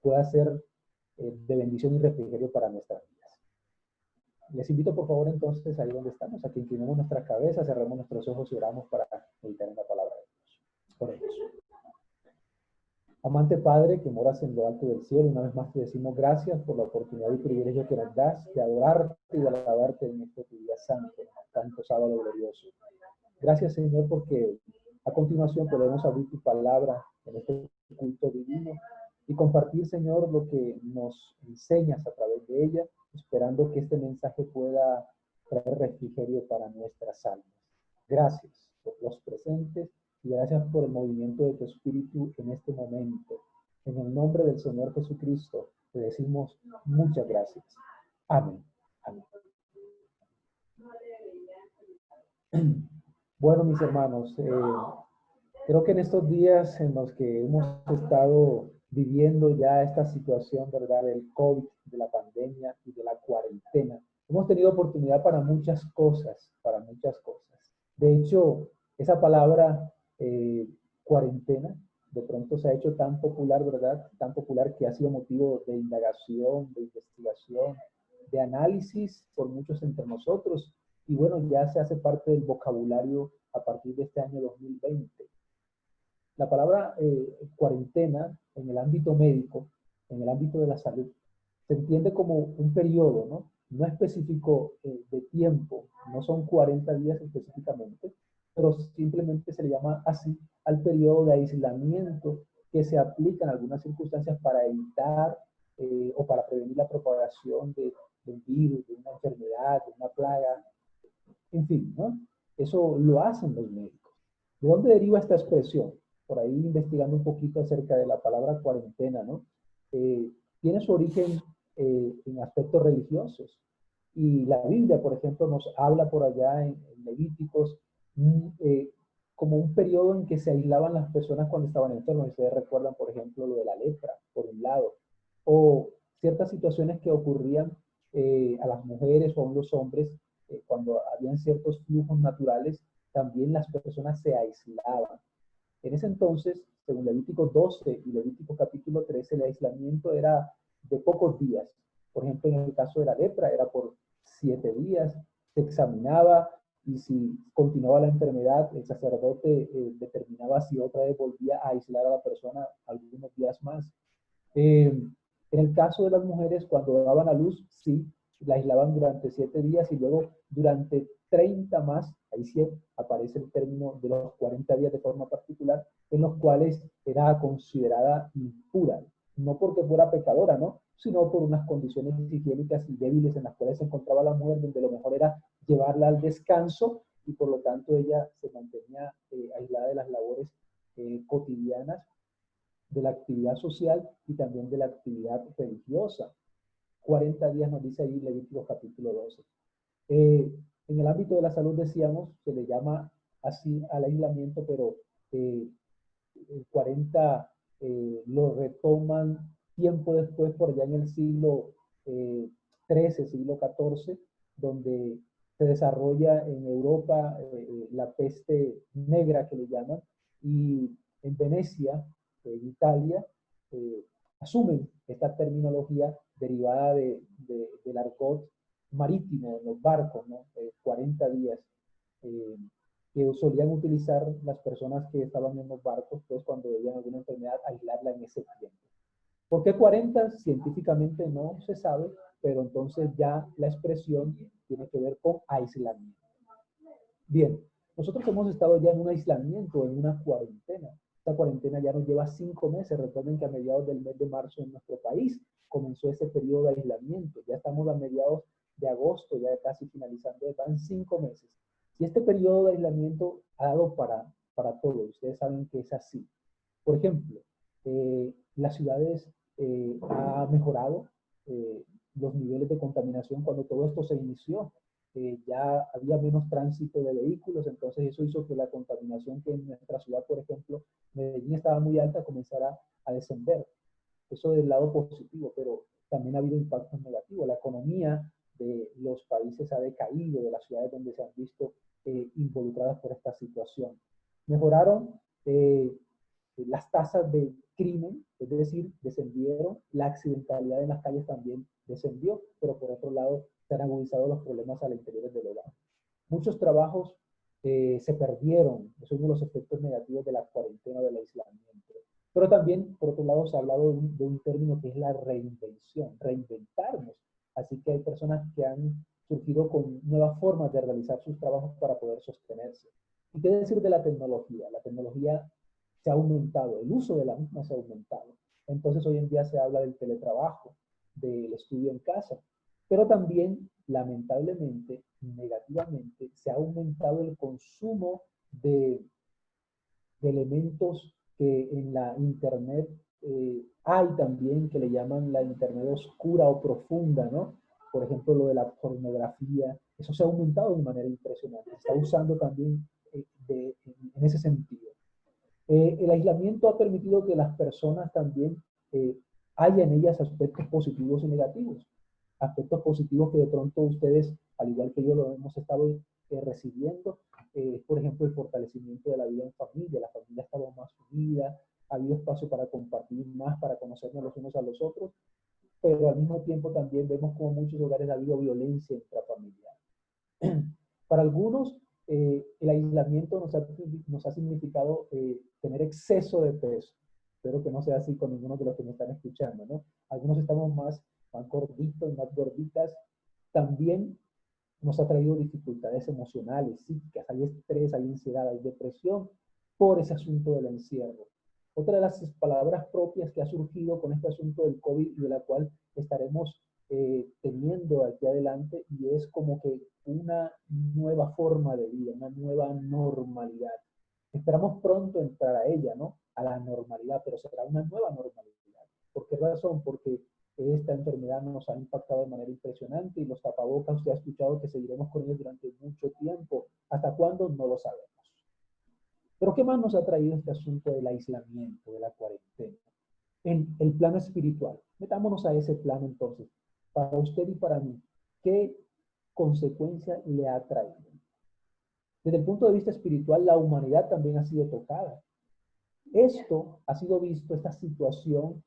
pueda ser de bendición y refrigerio para nuestras vidas. Les invito por favor entonces ahí donde estamos, a que inclinemos nuestra cabeza, cerremos nuestros ojos y oramos para meditar en la palabra de Dios. Oremos. Amante Padre, que moras en lo alto del cielo, una vez más te decimos gracias por la oportunidad y privilegio que nos das de adorarte y de alabarte en este tu día santo, tanto sábado glorioso. Gracias, Señor, porque a continuación podemos abrir tu palabra en este culto divino y compartir, Señor, lo que nos enseñas a través de ella, esperando que este mensaje pueda traer refrigerio para nuestras almas. Gracias por los presentes y gracias por el movimiento de tu Espíritu en este momento. En el nombre del Señor Jesucristo te decimos muchas gracias. Amén. Amén. Bueno, mis hermanos, creo que en estos días en los que hemos estado viviendo ya esta situación, ¿verdad?, del COVID, de la pandemia y de la cuarentena, hemos tenido oportunidad para muchas cosas, para muchas cosas. De hecho, esa palabra cuarentena, de pronto se ha hecho tan popular, ¿verdad?, tan popular que ha sido motivo de indagación, de investigación, de análisis por muchos entre nosotros. Y bueno, ya se hace parte del vocabulario a partir de este año 2020. La palabra cuarentena en el ámbito médico, en el ámbito de la salud, se entiende como un periodo, ¿no? No específico de tiempo, no son 40 días específicamente, pero simplemente se le llama así al periodo de aislamiento que se aplica en algunas circunstancias para evitar o para prevenir la propagación de un virus, de una enfermedad, de una plaga, en fin, ¿no? Eso lo hacen los médicos. ¿De dónde deriva esta expresión? Por ahí investigando un poquito acerca de la palabra cuarentena, ¿no? Tiene su origen en aspectos religiosos. Y la Biblia, por ejemplo, nos habla por allá en Levíticos como un periodo en que se aislaban las personas cuando estaban enfermas. Ustedes recuerdan, por ejemplo, lo de la lepra, por un lado, o ciertas situaciones que ocurrían a las mujeres o a los hombres cuando habían ciertos flujos naturales, también las personas se aislaban. En ese entonces, según Levítico 12 y Levítico capítulo 13, el aislamiento era de pocos días. Por ejemplo, en el caso de la lepra era por 7 días, se examinaba y si continuaba la enfermedad, el sacerdote determinaba si otra vez volvía a aislar a la persona algunos días más. En el caso de las mujeres, cuando daban a luz, sí, la aislaban durante 7 días y luego durante 30 más, ahí sí aparece el término de los 40 días de forma particular, en los cuales era considerada impura, no porque fuera pecadora, ¿no?, sino por unas condiciones higiénicas y débiles en las cuales se encontraba la mujer, donde lo mejor era llevarla al descanso y por lo tanto ella se mantenía aislada de las labores cotidianas, de la actividad social y también de la actividad religiosa. 40 días nos dice ahí Levítico capítulo 12. En el ámbito de la salud, decíamos, se le llama así al aislamiento, pero el 40 lo retoman tiempo después, por allá en el siglo XIII, siglo XIV, donde se desarrolla en Europa la peste negra que le llaman, y en Venecia, en Italia, asumen esta terminología derivada del argot marítimo, en los barcos, ¿no? 40 días, que solían utilizar las personas que estaban en los barcos, pues cuando veían alguna enfermedad, aislarla en ese tiempo. ¿Por qué 40? Científicamente no se sabe, pero entonces ya la expresión tiene que ver con aislamiento. Bien, nosotros hemos estado ya en un aislamiento, en una cuarentena. Esta cuarentena ya nos lleva 5 meses. Recuerden que a mediados del mes de marzo en nuestro país comenzó ese periodo de aislamiento. Ya estamos a mediados de agosto, ya casi finalizando, van 5 meses. Y este periodo de aislamiento ha dado para todo. Ustedes saben que es así. Por ejemplo, las ciudades ha mejorado los niveles de contaminación cuando todo esto se inició. Ya había menos tránsito de vehículos, entonces eso hizo que la contaminación que en nuestra ciudad, por ejemplo, Medellín estaba muy alta, comenzara a descender. Eso del lado positivo, pero también ha habido impactos negativos. La economía de los países ha decaído, de las ciudades donde se han visto involucradas por esta situación. Mejoraron las tasas de crimen, es decir, descendieron, la accidentalidad en las calles también descendió, pero por otro lado se han agudizado los problemas al interior del hogar. Muchos trabajos se perdieron, eso es uno de los efectos negativos de la cuarentena, del aislamiento. Pero también, por otro lado, se ha hablado de un término que es la reinvención, reinventarnos. Así que hay personas que han surgido con nuevas formas de realizar sus trabajos para poder sostenerse. ¿Y qué decir de la tecnología? La tecnología se ha aumentado, el uso de la misma se ha aumentado. Entonces hoy en día se habla del teletrabajo, del estudio en casa, pero también, lamentablemente, negativamente, se ha aumentado el consumo de elementos que en la Internet hay también, que le llaman la Internet oscura o profunda, ¿no? Por ejemplo, lo de la pornografía, eso se ha aumentado de manera impresionante, se está usando también en ese sentido. El aislamiento ha permitido que las personas también haya en ellas aspectos positivos y negativos. Aspectos positivos que de pronto ustedes, al igual que yo, lo hemos estado recibiendo. Por ejemplo, el fortalecimiento de la vida en familia. La familia ha estado más unida, ha habido espacio para compartir más, para conocernos los unos a los otros, pero al mismo tiempo también vemos como en muchos hogares ha habido violencia intrafamiliar. Para algunos, el aislamiento nos ha significado tener exceso de peso. Espero que no sea así con ninguno de los que me están escuchando, ¿no? Algunos estamos más gorditos, más gorditas. También nos ha traído dificultades emocionales, psíquicas, hay estrés, hay ansiedad, hay depresión por ese asunto del encierro. Otra de las palabras propias que ha surgido con este asunto del COVID y de la cual estaremos teniendo aquí adelante, y es como que una nueva forma de vida, una nueva normalidad. Esperamos pronto entrar a ella, ¿no? A la normalidad, pero será una nueva normalidad. ¿Por qué razón? Porque esta enfermedad nos ha impactado de manera impresionante y los tapabocas, usted ha escuchado que seguiremos con ellos durante mucho tiempo. ¿Hasta cuándo? No lo sabemos. Pero ¿qué más nos ha traído este asunto del aislamiento, de la cuarentena? En el plano espiritual. Metámonos a ese plano entonces. Para usted y para mí, ¿qué consecuencia le ha traído? Desde el punto de vista espiritual, la humanidad también ha sido tocada. Esto ha sido visto, esta situación,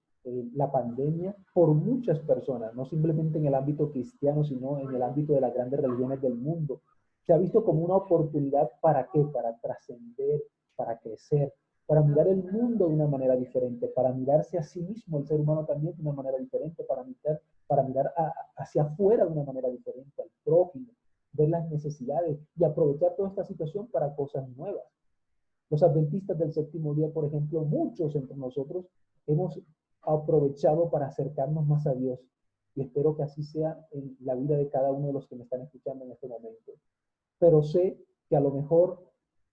la pandemia, por muchas personas, no simplemente en el ámbito cristiano, sino en el ámbito de las grandes religiones del mundo. Se ha visto como una oportunidad, ¿para qué? Para trascender, para crecer, para mirar el mundo de una manera diferente, para mirarse a sí mismo, el ser humano también de una manera diferente, para mirar hacia afuera de una manera diferente, al prójimo, ver las necesidades y aprovechar toda esta situación para cosas nuevas. Los adventistas del séptimo día, por ejemplo, muchos entre nosotros hemos aprovechado para acercarnos más a Dios. Y espero que así sea en la vida de cada uno de los que me están escuchando en este momento. Pero sé que a lo mejor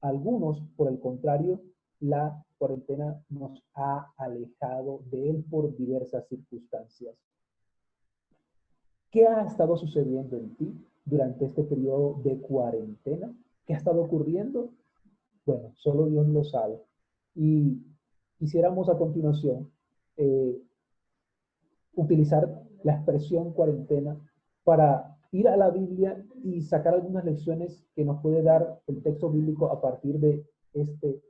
algunos, por el contrario, la cuarentena nos ha alejado de Él por diversas circunstancias. ¿Qué ha estado sucediendo en ti durante este periodo de cuarentena? ¿Qué ha estado ocurriendo? Bueno, solo Dios lo sabe. Y quisiéramos a continuación eh, utilizar la expresión cuarentena para ir a la Biblia y sacar algunas lecciones que nos puede dar el texto bíblico a partir de este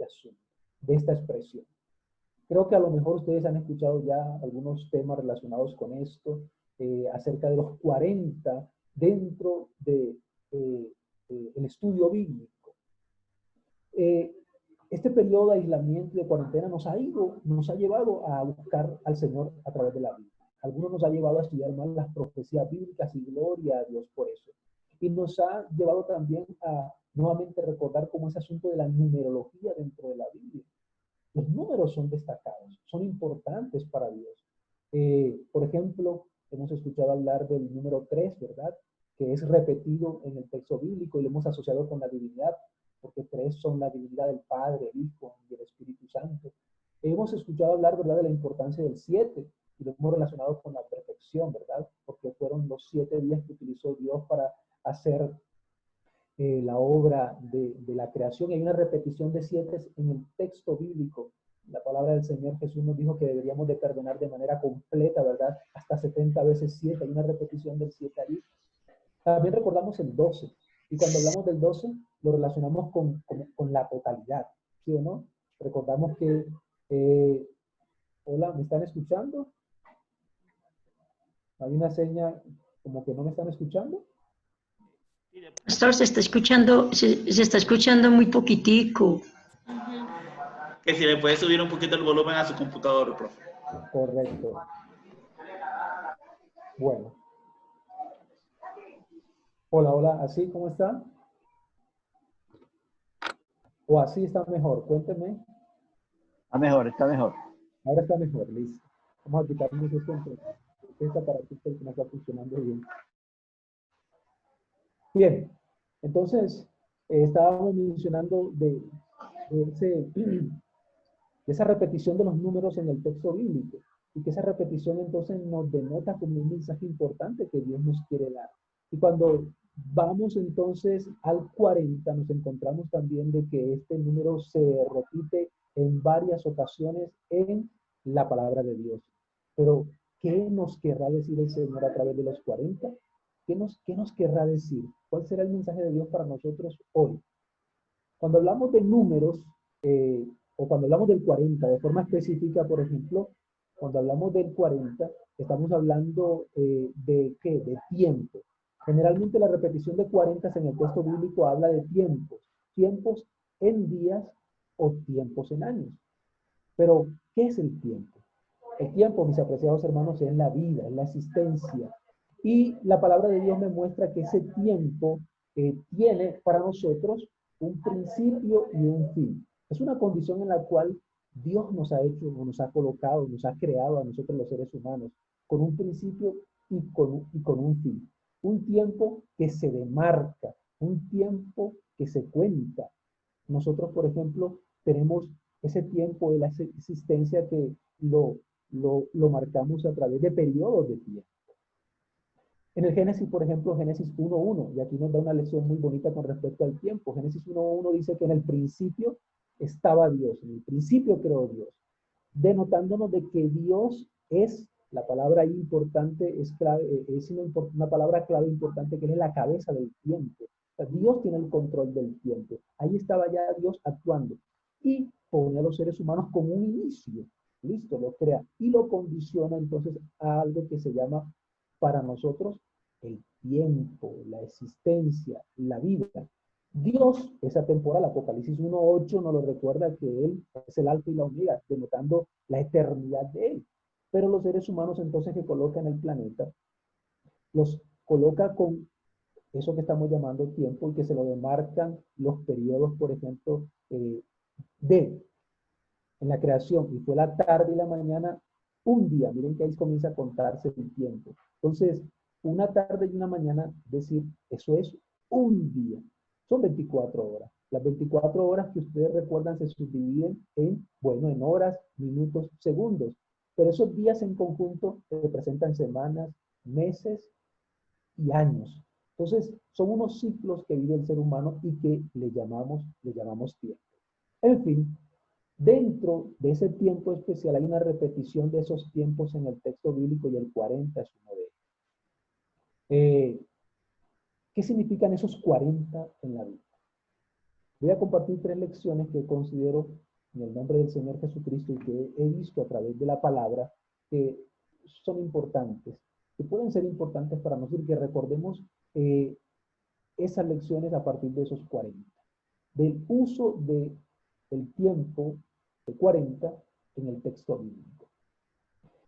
asunto, de esta expresión. Creo que a lo mejor ustedes han escuchado ya algunos temas relacionados con esto, acerca de los 40 dentro de el estudio bíblico. Este periodo de aislamiento y de cuarentena nos ha llevado a buscar al Señor a través de la Biblia. Algunos nos ha llevado a estudiar más las profecías bíblicas y gloria a Dios por eso. Y nos ha llevado también a nuevamente recordar cómo ese asunto de la numerología dentro de la Biblia. Los números son destacados, son importantes para Dios. Por ejemplo, hemos escuchado hablar del número 3, ¿verdad? Que es repetido en el texto bíblico y lo hemos asociado con la divinidad, porque 3 son la divinidad del Padre, el Hijo y el Espíritu Santo. Hemos escuchado hablar, ¿verdad?, de la importancia del 7 y lo hemos relacionado con la perfección, ¿verdad? Porque fueron los 7 días que utilizó Dios para hacer la obra de la creación. Hay una repetición de 7 en el texto bíblico. La palabra del Señor Jesús nos dijo que deberíamos de perdonar de manera completa, ¿verdad? Hasta 70 veces 7. Hay una repetición del 7 ahí. También recordamos el 12. Y cuando hablamos del 12, lo relacionamos con la totalidad, ¿sí o no? Recordamos que Hola, ¿me están escuchando? Hay una seña como que no me están escuchando. Pastor, se está escuchando muy poquitico. Que si le puede subir un poquito el volumen a su computador, profe. Correcto. Bueno. Hola, hola, ¿así cómo está? ¿O así está mejor? Cuénteme. Está mejor, está mejor. Ahora está mejor, listo. Vamos a quitarnos esta para que no está funcionando bien. Bien, entonces estábamos mencionando de esa repetición de los números en el texto bíblico y que esa repetición entonces nos denota como un mensaje importante que Dios nos quiere dar. Y cuando vamos entonces al 40, nos encontramos también de que este número se repite en varias ocasiones en la palabra de Dios. Pero, ¿qué nos querrá decir el Señor a través de los 40? ¿Qué nos querrá decir? ¿Cuál será el mensaje de Dios para nosotros hoy? Cuando hablamos de números, o cuando hablamos del 40, de forma específica, por ejemplo, cuando hablamos del 40, estamos hablando de ¿qué? De tiempo. Generalmente la repetición de 40 en el texto bíblico habla de tiempos en días o tiempos en años. Pero, ¿qué es el tiempo? El tiempo, mis apreciados hermanos, es la vida, es la existencia. Y la palabra de Dios me muestra que ese tiempo tiene para nosotros un principio y un fin. Es una condición en la cual Dios nos ha hecho, nos ha colocado, nos ha creado a nosotros los seres humanos, con un principio y con un fin. Un tiempo que se demarca, un tiempo que se cuenta. Nosotros, por ejemplo, tenemos ese tiempo de la existencia que lo marcamos a través de periodos de tiempo. En el Génesis, por ejemplo, Génesis 1:1, y aquí nos da una lección muy bonita con respecto al tiempo. Génesis 1:1 dice que en el principio estaba Dios, en el principio creó Dios, denotándonos de que Dios es, la palabra importante es clave, es una palabra clave importante que es la cabeza del tiempo. O sea, Dios tiene el control del tiempo. Ahí estaba ya Dios actuando y pone a los seres humanos como un inicio. Listo, lo crea y lo condiciona entonces a algo que se llama para nosotros el tiempo, la existencia, la vida. Dios es atemporal. Apocalipsis 1:8 nos lo recuerda que Él es el alfa y la omega, denotando la eternidad de Él. Pero los seres humanos entonces que colocan el planeta, los coloca con eso que estamos llamando tiempo y que se lo demarcan los periodos, por ejemplo, de en la creación, y fue la tarde y la mañana, un día. Miren que ahí comienza a contarse el tiempo. Entonces, una tarde y una mañana, decir, eso es un día. Son 24 horas. Las 24 horas que ustedes recuerdan se subdividen en, bueno, en horas, minutos, segundos. Pero esos días en conjunto representan semanas, meses y años. Entonces, son unos ciclos que vive el ser humano y que le llamamos tiempo. En fin, dentro de ese tiempo especial hay una repetición de esos tiempos en el texto bíblico y el 40 es uno de ellos. ¿Qué significan esos 40 en la Biblia? Voy a compartir 3 lecciones que considero en el nombre del Señor Jesucristo y que he visto a través de la palabra que son importantes, que pueden ser importantes para nosotros y que recordemos esas lecciones a partir de esos 40. Del uso del tiempo de 40 en el texto bíblico.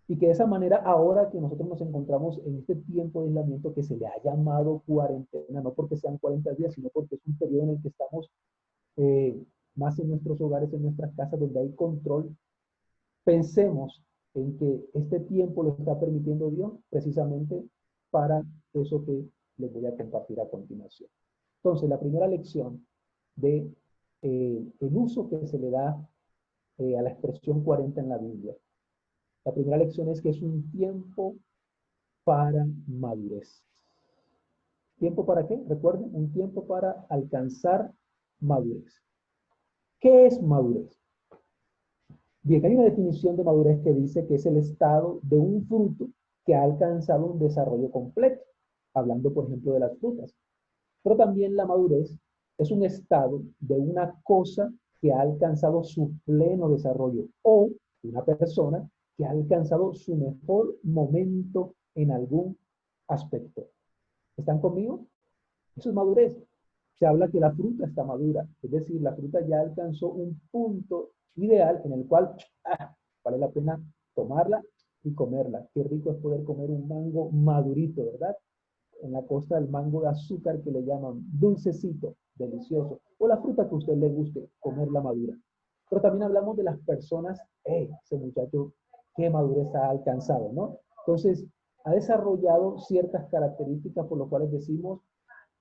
Y que de esa manera, ahora que nosotros nos encontramos en este tiempo de aislamiento que se le ha llamado cuarentena, no porque sean 40 días, sino porque es un periodo en el que estamos más en nuestros hogares, en nuestras casas, donde hay control, pensemos en que este tiempo lo está permitiendo Dios precisamente para eso que les voy a compartir a continuación. Entonces, la primera lección de el uso que se le da a la expresión 40 en la Biblia. La primera lección es que es un tiempo para madurez. ¿Tiempo para qué? Recuerden, un tiempo para alcanzar madurez. ¿Qué es madurez? Bien, hay una definición de madurez que dice que es el estado de un fruto que ha alcanzado un desarrollo completo, hablando por ejemplo de las frutas. Pero también la madurez es un estado de una cosa que ha alcanzado su pleno desarrollo, o una persona que ha alcanzado su mejor momento en algún aspecto. ¿Están conmigo? Eso es madurez. Se habla que la fruta está madura, es decir, la fruta ya alcanzó un punto ideal en el cual vale la pena tomarla y comerla. Qué rico es poder comer un mango madurito, ¿verdad? En la costa el mango de azúcar que le llaman dulcecito, delicioso, o la fruta que a usted le guste, comerla madura. Pero también hablamos de las personas, ese muchacho, qué madurez ha alcanzado, ¿no? Entonces, ha desarrollado ciertas características por las cuales decimos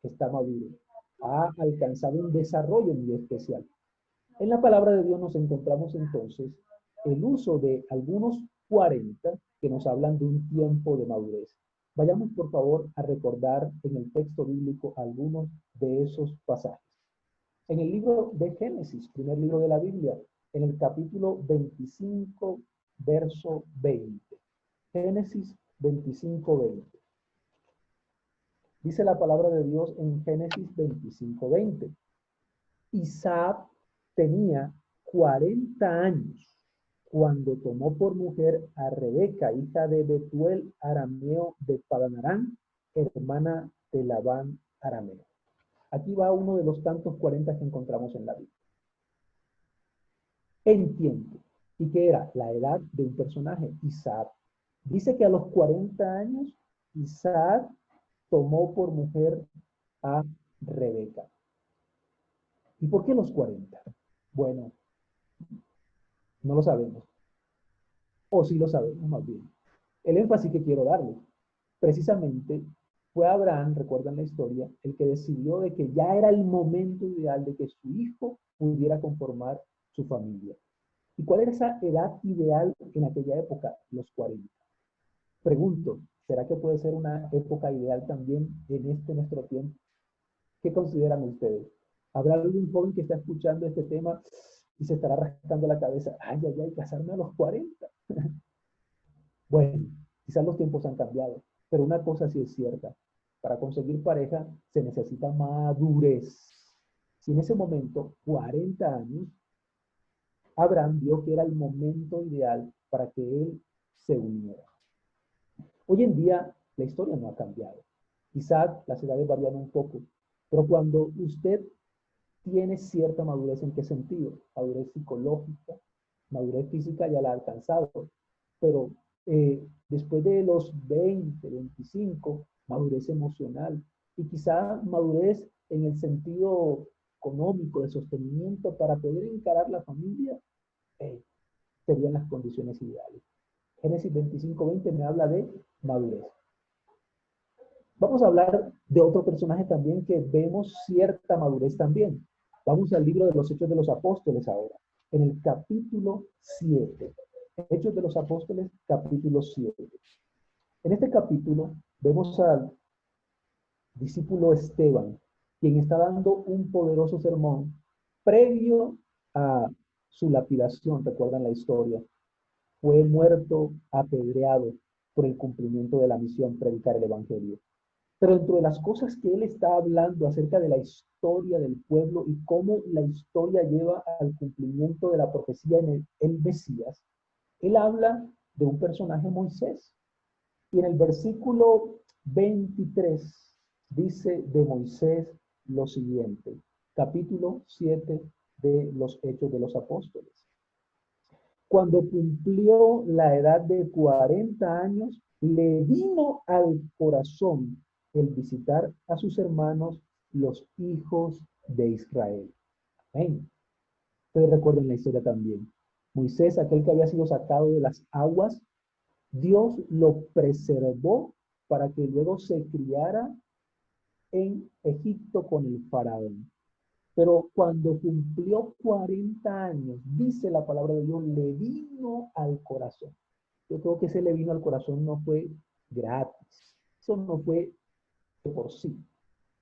que está maduro. Ha alcanzado un desarrollo muy especial. En la palabra de Dios nos encontramos entonces el uso de algunos 40 que nos hablan de un tiempo de madurez. Vayamos por favor a recordar en el texto bíblico algunos de esos pasajes. En el libro de Génesis, primer libro de la Biblia, en el capítulo 25, verso 20. Génesis 25, 20. Dice la palabra de Dios en Génesis 25, 20. Isaac tenía 40 años cuando tomó por mujer a Rebeca, hija de Betuel arameo de Padan Aram, hermana de Labán arameo. Aquí va uno de los tantos 40 que encontramos en la Biblia. En tiempo. ¿Y qué era? La edad de un personaje, Isaac. Dice que a los 40 años, Isaac tomó por mujer a Rebeca. ¿Y por qué los 40? Bueno, no lo sabemos. O sí lo sabemos más bien. El énfasis que quiero darle, precisamente, fue Abraham, recuerdan la historia, el que decidió de que ya era el momento ideal de que su hijo pudiera conformar su familia. ¿Y cuál era esa edad ideal en aquella época? Los 40. Pregunto, ¿será que puede ser una época ideal también en nuestro tiempo? ¿Qué consideran ustedes? ¿Habrá algún joven que está escuchando este tema y se estará rascando la cabeza? Ay, ay, ay, casarme a los 40. Bueno, quizás los tiempos han cambiado, pero una cosa sí es cierta. Para conseguir pareja se necesita madurez. Si en ese momento, 40 años, Abraham vio que era el momento ideal para que él se uniera. Hoy en día la historia no ha cambiado. Quizás las edades varían un poco, pero cuando usted tiene cierta madurez, ¿en qué sentido? Madurez psicológica, madurez física ya la ha alcanzado, pero después de los 20, 25, madurez emocional y quizá madurez en el sentido económico, de sostenimiento para poder encarar la familia, serían las condiciones ideales. Génesis 25, 20 me habla de madurez. Vamos a hablar de otro personaje también que vemos cierta madurez también. Vamos al libro de los Hechos de los Apóstoles ahora, en el capítulo 7. Hechos de los Apóstoles, capítulo 7. En este capítulo vemos al discípulo Esteban, quien está dando un poderoso sermón previo a su lapidación. ¿Recuerdan la historia? Fue muerto apedreado por el cumplimiento de la misión, predicar el evangelio. Pero dentro de las cosas que él está hablando acerca de la historia del pueblo y cómo la historia lleva al cumplimiento de la profecía en el Mesías, él habla de un personaje, Moisés. Y en el versículo 23 dice de Moisés lo siguiente, capítulo 7 de los Hechos de los Apóstoles. Cuando cumplió la edad de 40 años, le vino al corazón el visitar a sus hermanos, los hijos de Israel. Amén. Ustedes recuerden la historia también. Moisés, aquel que había sido sacado de las aguas, Dios lo preservó para que luego se criara en Egipto con el faraón. Pero cuando cumplió 40 años, dice la palabra de Dios, le vino al corazón. Yo creo que ese le vino al corazón no fue gratis. Eso no fue de por sí.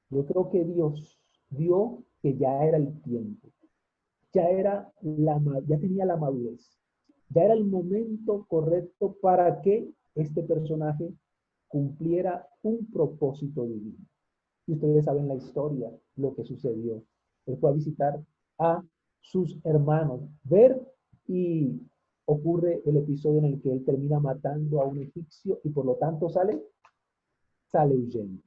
Yo creo que Dios vio que ya era el tiempo. Ya tenía la madurez. Ya era el momento correcto para que este personaje cumpliera un propósito divino. Y ustedes saben la historia, lo que sucedió. Él fue a visitar a sus hermanos, ver y ocurre el episodio en el que él termina matando a un egipcio y por lo tanto sale huyendo.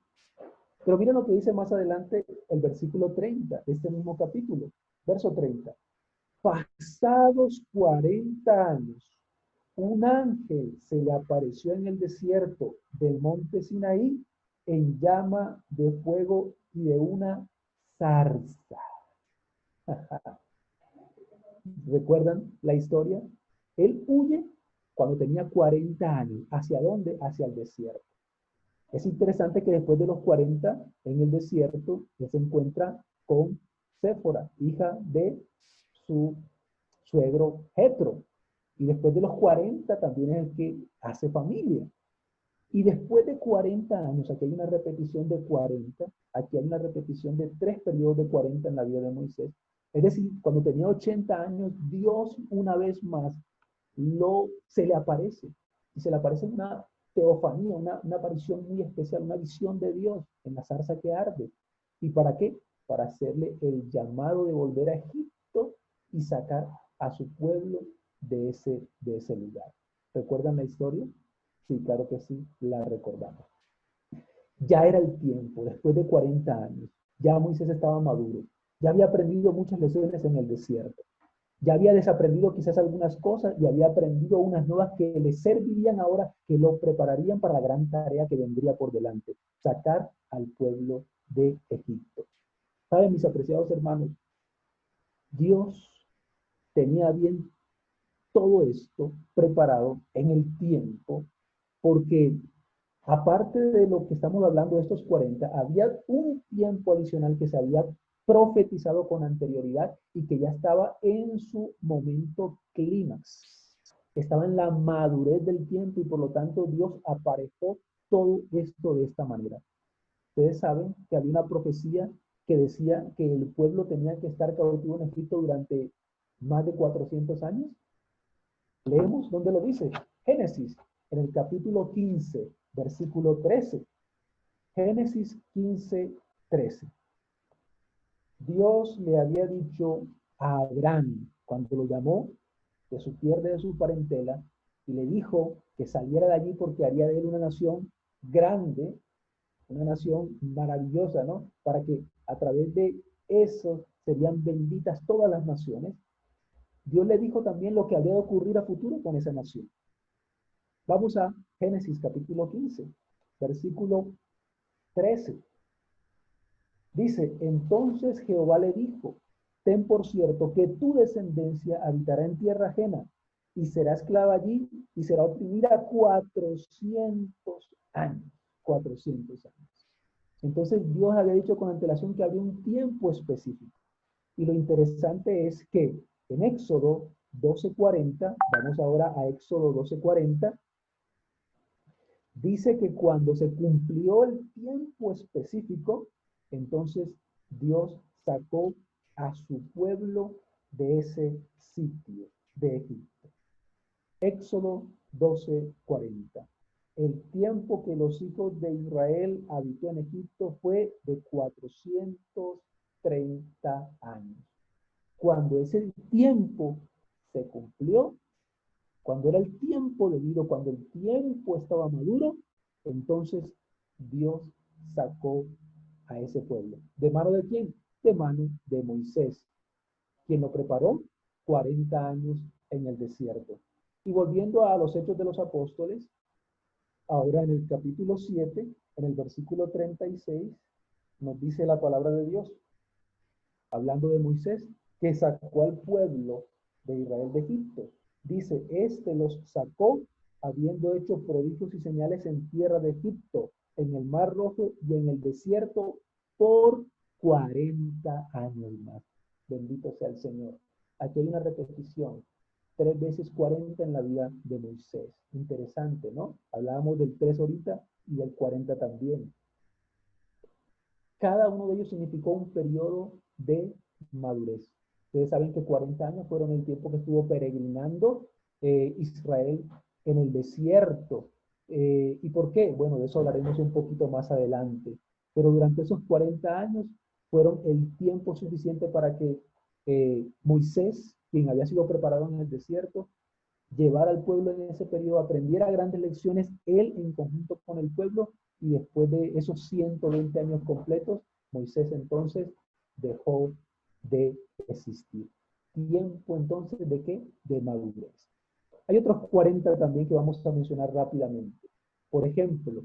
Pero mira lo que dice más adelante el versículo 30 de este mismo capítulo, verso 30. Pasados 40 años, un ángel se le apareció en el desierto del monte Sinaí en llama de fuego y de una zarza. ¿Recuerdan la historia? Él huye cuando tenía 40 años. ¿Hacia dónde? Hacia el desierto. Es interesante que después de los 40 en el desierto, él se encuentra con Séfora, hija de su suegro Jetro. Y después de los 40 también es el que hace familia. Y después de 40 años, aquí hay una repetición de 40, aquí hay una repetición de 3 periodos de 40 en la vida de Moisés. Es decir, cuando tenía 80 años, Dios una vez más se le aparece. Y se le aparece una teofanía, una aparición muy especial, una visión de Dios en la zarza que arde. ¿Y para qué? Para hacerle el llamado de volver a Egipto y sacar a su pueblo de ese lugar. ¿Recuerdan la historia? Sí, claro que sí, la recordamos. Ya era el tiempo, después de 40 años, ya Moisés estaba maduro, ya había aprendido muchas lecciones en el desierto, ya había desaprendido quizás algunas cosas y había aprendido unas nuevas que le servirían ahora, que lo prepararían para la gran tarea que vendría por delante, sacar al pueblo de Egipto. ¿Saben, mis apreciados hermanos? Dios tenía bien todo esto preparado en el tiempo, porque aparte de lo que estamos hablando de estos 40, había un tiempo adicional que se había profetizado con anterioridad y que ya estaba en su momento clímax. Estaba en la madurez del tiempo y por lo tanto Dios aparejó todo esto de esta manera. Ustedes saben que había una profecía que decía que el pueblo tenía que estar cautivo en Egipto durante más de 400 años. Leemos dónde lo dice. Génesis, en el capítulo 15, versículo 13. Génesis 15, 13. Dios le había dicho a Abraham, cuando lo llamó de su tierra y de su parentela, y le dijo que saliera de allí porque haría de él una nación grande, una nación maravillosa, ¿no? Para que a través de eso serían benditas todas las naciones. Dios le dijo también lo que habría de ocurrir a futuro con esa nación. Vamos a Génesis capítulo 15, versículo 13. Dice, entonces Jehová le dijo, ten por cierto que tu descendencia habitará en tierra ajena y será esclava allí y será oprimida 400 años. 400 años. Entonces Dios había dicho con antelación que había un tiempo específico. Y lo interesante es que en Éxodo 12:40, vamos ahora a Éxodo 12:40, dice que cuando se cumplió el tiempo específico, entonces Dios sacó a su pueblo de ese sitio de Egipto. Éxodo 12:40. El tiempo que los hijos de Israel habitó en Egipto fue de 430 años. Cuando ese tiempo se cumplió, cuando era el tiempo debido, cuando el tiempo estaba maduro, entonces Dios sacó a ese pueblo. ¿De mano de quién? De mano de Moisés, quien lo preparó 40 años en el desierto. Y volviendo a los Hechos de los Apóstoles, ahora en el capítulo 7, en el versículo 36, nos dice la palabra de Dios, hablando de Moisés, que sacó al pueblo de Israel de Egipto. Dice, este los sacó habiendo hecho prodigios y señales en tierra de Egipto, en el Mar Rojo y en el desierto por 40 años más. Bendito sea el Señor. Aquí hay una repetición. 3 veces 40 en la vida de Moisés. Interesante, ¿no? Hablábamos del 3 ahorita y del 40 también. Cada uno de ellos significó un periodo de madurez. Ustedes saben que 40 años fueron el tiempo que estuvo peregrinando Israel en el desierto. ¿Y por qué? Bueno, de eso hablaremos un poquito más adelante. Pero durante esos 40 años fueron el tiempo suficiente para que Moisés, quien había sido preparado en el desierto, llevar al pueblo en ese periodo, aprendiera grandes lecciones, él en conjunto con el pueblo, y después de esos 120 años completos, Moisés entonces dejó de existir. Tiempo entonces de qué? De madurez. Hay otros 40 también que vamos a mencionar rápidamente. Por ejemplo,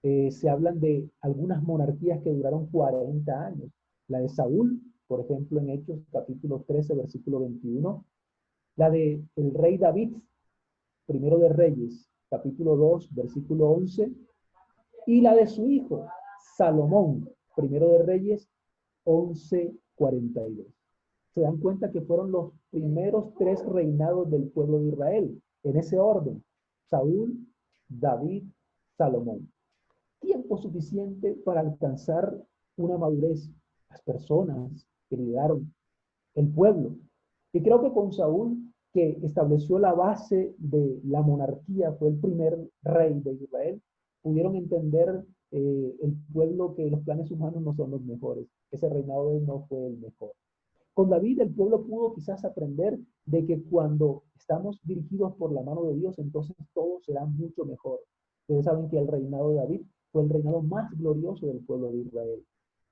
se hablan de algunas monarquías que duraron 40 años. La de Saúl, por ejemplo, en Hechos capítulo 13, versículo 21. La de el rey David, primero de Reyes, capítulo 2, versículo 11. Y la de su hijo, Salomón, primero de Reyes, 11:42. Se dan cuenta que fueron los primeros 3 reinados del pueblo de Israel, en ese orden: Saúl, David, Salomón. Tiempo suficiente para alcanzar una madurez. Las personas que lideraron el pueblo. Y creo que con Saúl, que estableció la base de la monarquía, fue el primer rey de Israel, pudieron entender el pueblo que los planes humanos no son los mejores. Ese reinado de él no fue el mejor. Con David el pueblo pudo quizás aprender de que cuando estamos dirigidos por la mano de Dios, entonces todo será mucho mejor. Ustedes saben que el reinado de David fue el reinado más glorioso del pueblo de Israel.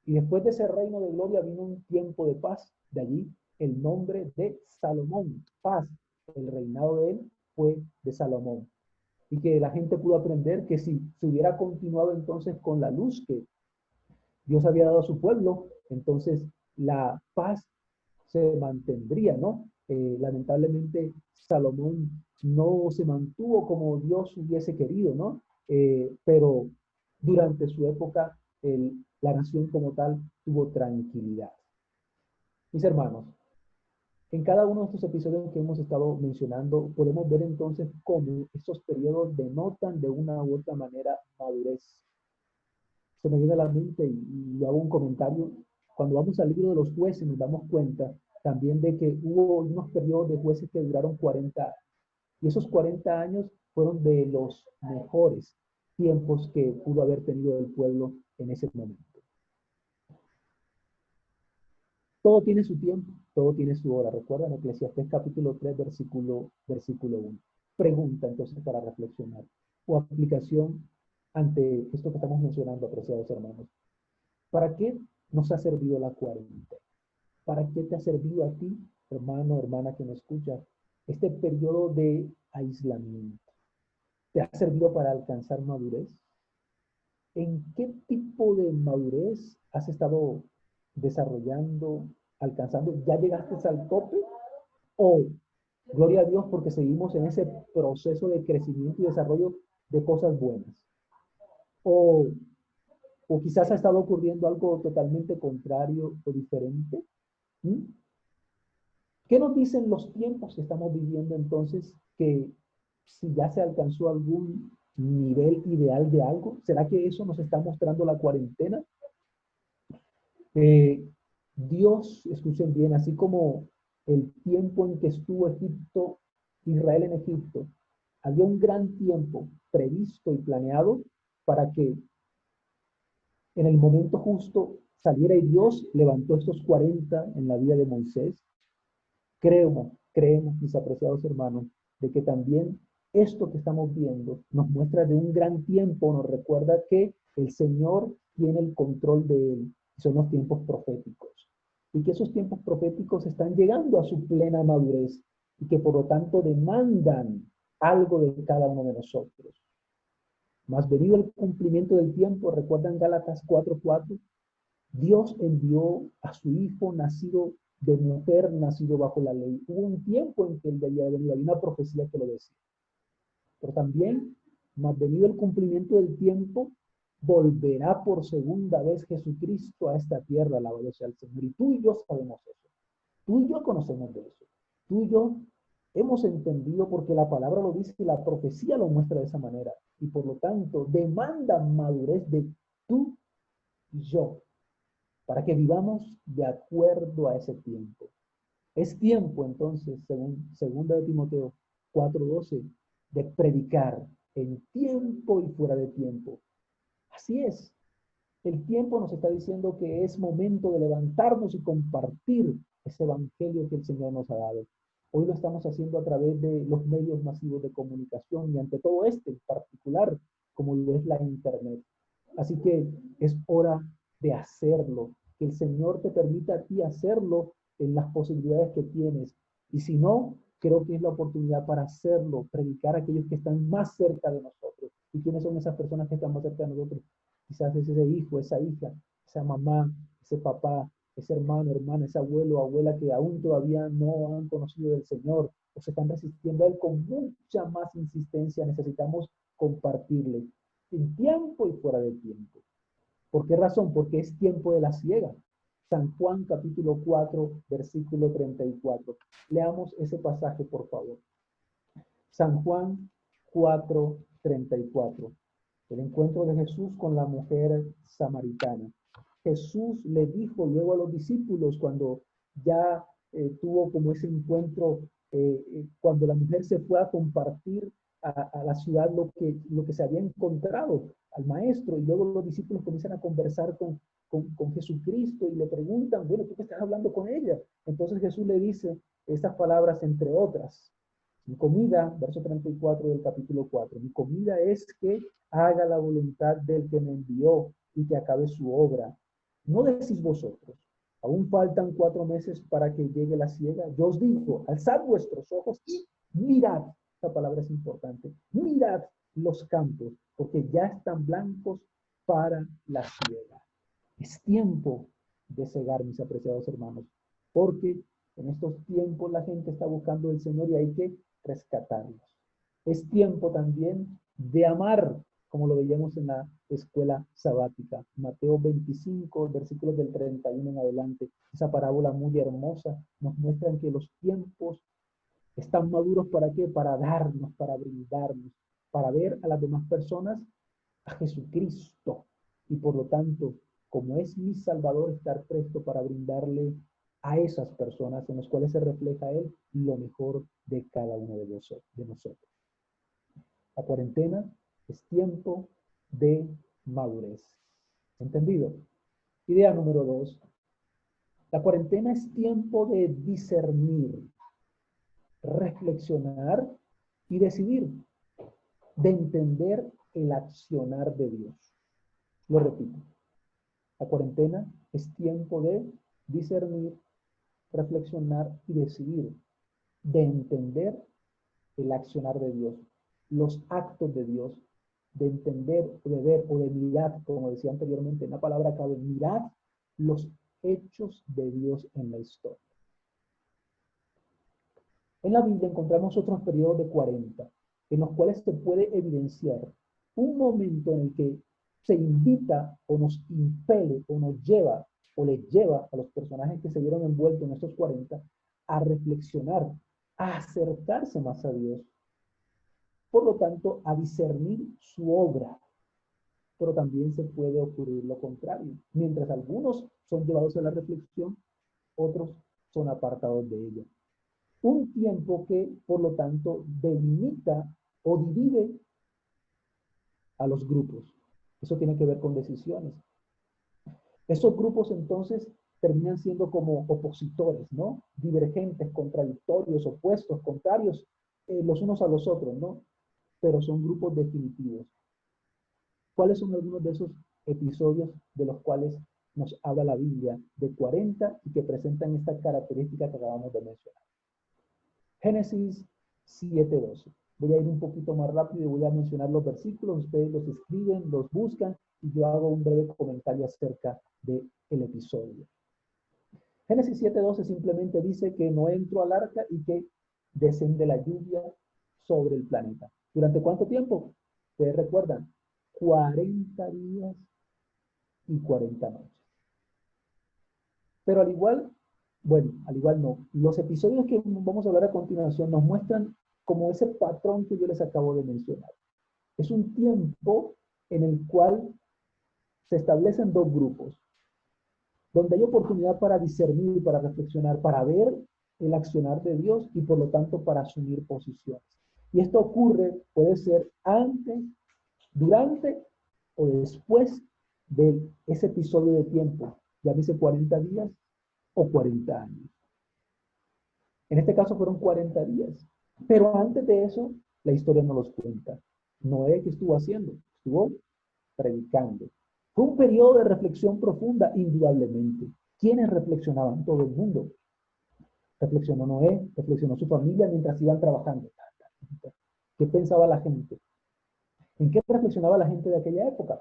Y después de ese reino de gloria vino un tiempo de paz. De allí el nombre de Salomón, paz. El reinado de él fue de Salomón. Y que la gente pudo aprender que si se hubiera continuado entonces con la luz que Dios había dado a su pueblo, entonces la paz se mantendría, ¿no? Lamentablemente Salomón no se mantuvo como Dios hubiese querido, ¿no? Pero durante su época la nación como tal tuvo tranquilidad. Mis hermanos, en cada uno de estos episodios que hemos estado mencionando, podemos ver entonces cómo estos periodos denotan de una u otra manera madurez. Se me viene a la mente y hago un comentario. Cuando vamos al libro de los jueces nos damos cuenta también de que hubo unos periodos de jueces que duraron 40 años. Y esos 40 años fueron de los mejores tiempos que pudo haber tenido el pueblo en ese momento. Todo tiene su tiempo, todo tiene su hora. Recuerdan Eclesiastés capítulo 3, versículo 1. Pregunta entonces para reflexionar o aplicación ante esto que estamos mencionando, apreciados hermanos. ¿Para qué nos ha servido la cuarentena? ¿Para qué te ha servido a ti, hermano, hermana que me escuchas, este periodo de aislamiento? ¿Te ha servido para alcanzar madurez? ¿En qué tipo de madurez has estado desarrollando, alcanzando? ¿Ya llegaste al tope? ¿O, gloria a Dios, porque seguimos en ese proceso de crecimiento y desarrollo de cosas buenas? ¿O quizás ha estado ocurriendo algo totalmente contrario o diferente? ¿Mm? ¿Qué nos dicen los tiempos que estamos viviendo entonces? Que si ya se alcanzó algún nivel ideal de algo, ¿será que eso nos está mostrando la cuarentena? Dios, escuchen bien, así como el tiempo en que estuvo Egipto, Israel en Egipto, había un gran tiempo previsto y planeado para que en el momento justo saliera, y Dios levantó estos 40 en la vida de Moisés. Creemos, mis apreciados hermanos, de que también esto que estamos viendo nos muestra de un gran tiempo, nos recuerda que el Señor tiene el control de él, y son los tiempos proféticos. Y que esos tiempos proféticos están llegando a su plena madurez y que por lo tanto demandan algo de cada uno de nosotros. Mas venido el cumplimiento del tiempo, ¿recuerdan Gálatas 4:4? Dios envió a su Hijo nacido de mujer, nacido bajo la ley. Hubo un tiempo en que él debía venir, había una profecía que lo decía. Pero también, más venido el cumplimiento del tiempo, volverá por segunda vez Jesucristo a esta tierra, alabado sea el Señor. Y tú y yo sabemos eso. Tú y yo conocemos de eso. Tú y yo hemos entendido porque la palabra lo dice y la profecía lo muestra de esa manera. Y por lo tanto, demanda madurez de tú y yo, para que vivamos de acuerdo a ese tiempo. Es tiempo entonces, según 2 Timoteo 4:12, de predicar en tiempo y fuera de tiempo. Así es. El tiempo nos está diciendo que es momento de levantarnos y compartir ese evangelio que el Señor nos ha dado. Hoy lo estamos haciendo a través de los medios masivos de comunicación y ante todo este en particular, como lo es la Internet. Así que es hora de hacerlo, que el Señor te permita a ti hacerlo en las posibilidades que tienes. Y si no, creo que es la oportunidad para hacerlo, predicar a aquellos que están más cerca de nosotros. ¿Y quiénes son esas personas que están más cerca de nosotros? Quizás es ese hijo, esa hija, esa mamá, ese papá, ese hermano, hermana, ese abuelo, abuela que aún todavía no han conocido del Señor o se están resistiendo a Él con mucha más insistencia. Necesitamos compartirle en tiempo y fuera de tiempo. ¿Por qué razón? Porque es tiempo de la siega. San Juan capítulo 4, versículo 34. Leamos ese pasaje, por favor. San Juan 4, 34. El encuentro de Jesús con la mujer samaritana. Jesús le dijo luego a los discípulos cuando ya tuvo como ese encuentro, cuando la mujer se fue a compartir a la ciudad lo que se había encontrado al maestro, y luego los discípulos comienzan a conversar con Jesucristo y le preguntan, bueno, ¿tú qué estás hablando con ella? Entonces Jesús le dice estas palabras entre otras. Mi comida, verso 34 del capítulo 4, mi comida es que haga la voluntad del que me envió y que acabe su obra. ¿No decís vosotros, aún faltan 4 meses para que llegue la siega? Yo os digo, alzad vuestros ojos y mirad, esta palabra es importante, mirad los campos, porque ya están blancos para la siega. Es tiempo de cegar, mis apreciados hermanos, porque en estos tiempos la gente está buscando el Señor y hay que rescatarlos. Es tiempo también de amar, como lo veíamos en la escuela sabática. Mateo 25, versículos del 31 en adelante. Esa parábola muy hermosa nos muestra que los tiempos están maduros. ¿Para qué? Para darnos, para brindarnos, para ver a las demás personas a Jesucristo. Y por lo tanto, como es mi Salvador, estar presto para brindarle a esas personas en las cuales se refleja Él lo mejor de cada uno de nosotros. La cuarentena es tiempo de madurez. ¿Entendido? Idea número 2. La cuarentena es tiempo de discernir, reflexionar y decidir, de entender el accionar de Dios. Lo repito. La cuarentena es tiempo de discernir, reflexionar y decidir, de entender el accionar de Dios, los actos de Dios, de entender, de ver o de mirar, como decía anteriormente, en la palabra cabe, mirar los hechos de Dios en la historia. En la Biblia encontramos otros periodos de 40, en los cuales se puede evidenciar un momento en el que se invita o nos impele o nos lleva o les lleva a los personajes que se vieron envueltos en estos 40 a reflexionar, a acercarse más a Dios. Por lo tanto, a discernir su obra. Pero también se puede ocurrir lo contrario. Mientras algunos son llevados a la reflexión, otros son apartados de ella. Un tiempo que, por lo tanto, delimita o divide a los grupos. Eso tiene que ver con decisiones. Esos grupos entonces terminan siendo como opositores, ¿no? Divergentes, contradictorios, opuestos, contrarios, los unos a los otros, ¿no? Pero son grupos definitivos. ¿Cuáles son algunos de esos episodios de los cuales nos habla la Biblia de 40 y que presentan esta característica que acabamos de mencionar? Génesis 7:12. Voy a ir un poquito más rápido y voy a mencionar los versículos. Ustedes los escriben, los buscan y yo hago un breve comentario acerca del episodio. Génesis 7:12 simplemente dice que Noé entró al arca y que desciende la lluvia sobre el planeta. ¿Durante cuánto tiempo? Ustedes recuerdan, 40 días y 40 noches. Pero al igual no. Los episodios que vamos a hablar a continuación nos muestran como ese patrón que yo les acabo de mencionar. Es un tiempo en el cual se establecen dos grupos, donde hay oportunidad para discernir, para reflexionar, para ver el accionar de Dios y por lo tanto para asumir posiciones. Y esto ocurre, puede ser antes, durante o después de ese episodio de tiempo, llámese 40 días o 40 años. En este caso fueron 40 días. Pero antes de eso, la historia no los cuenta. Noé, ¿qué estuvo haciendo? Estuvo predicando. Fue un periodo de reflexión profunda, indudablemente. ¿Quiénes reflexionaban? Todo el mundo. Reflexionó Noé, reflexionó su familia mientras iban trabajando. ¿Qué pensaba la gente? ¿En qué reflexionaba la gente de aquella época?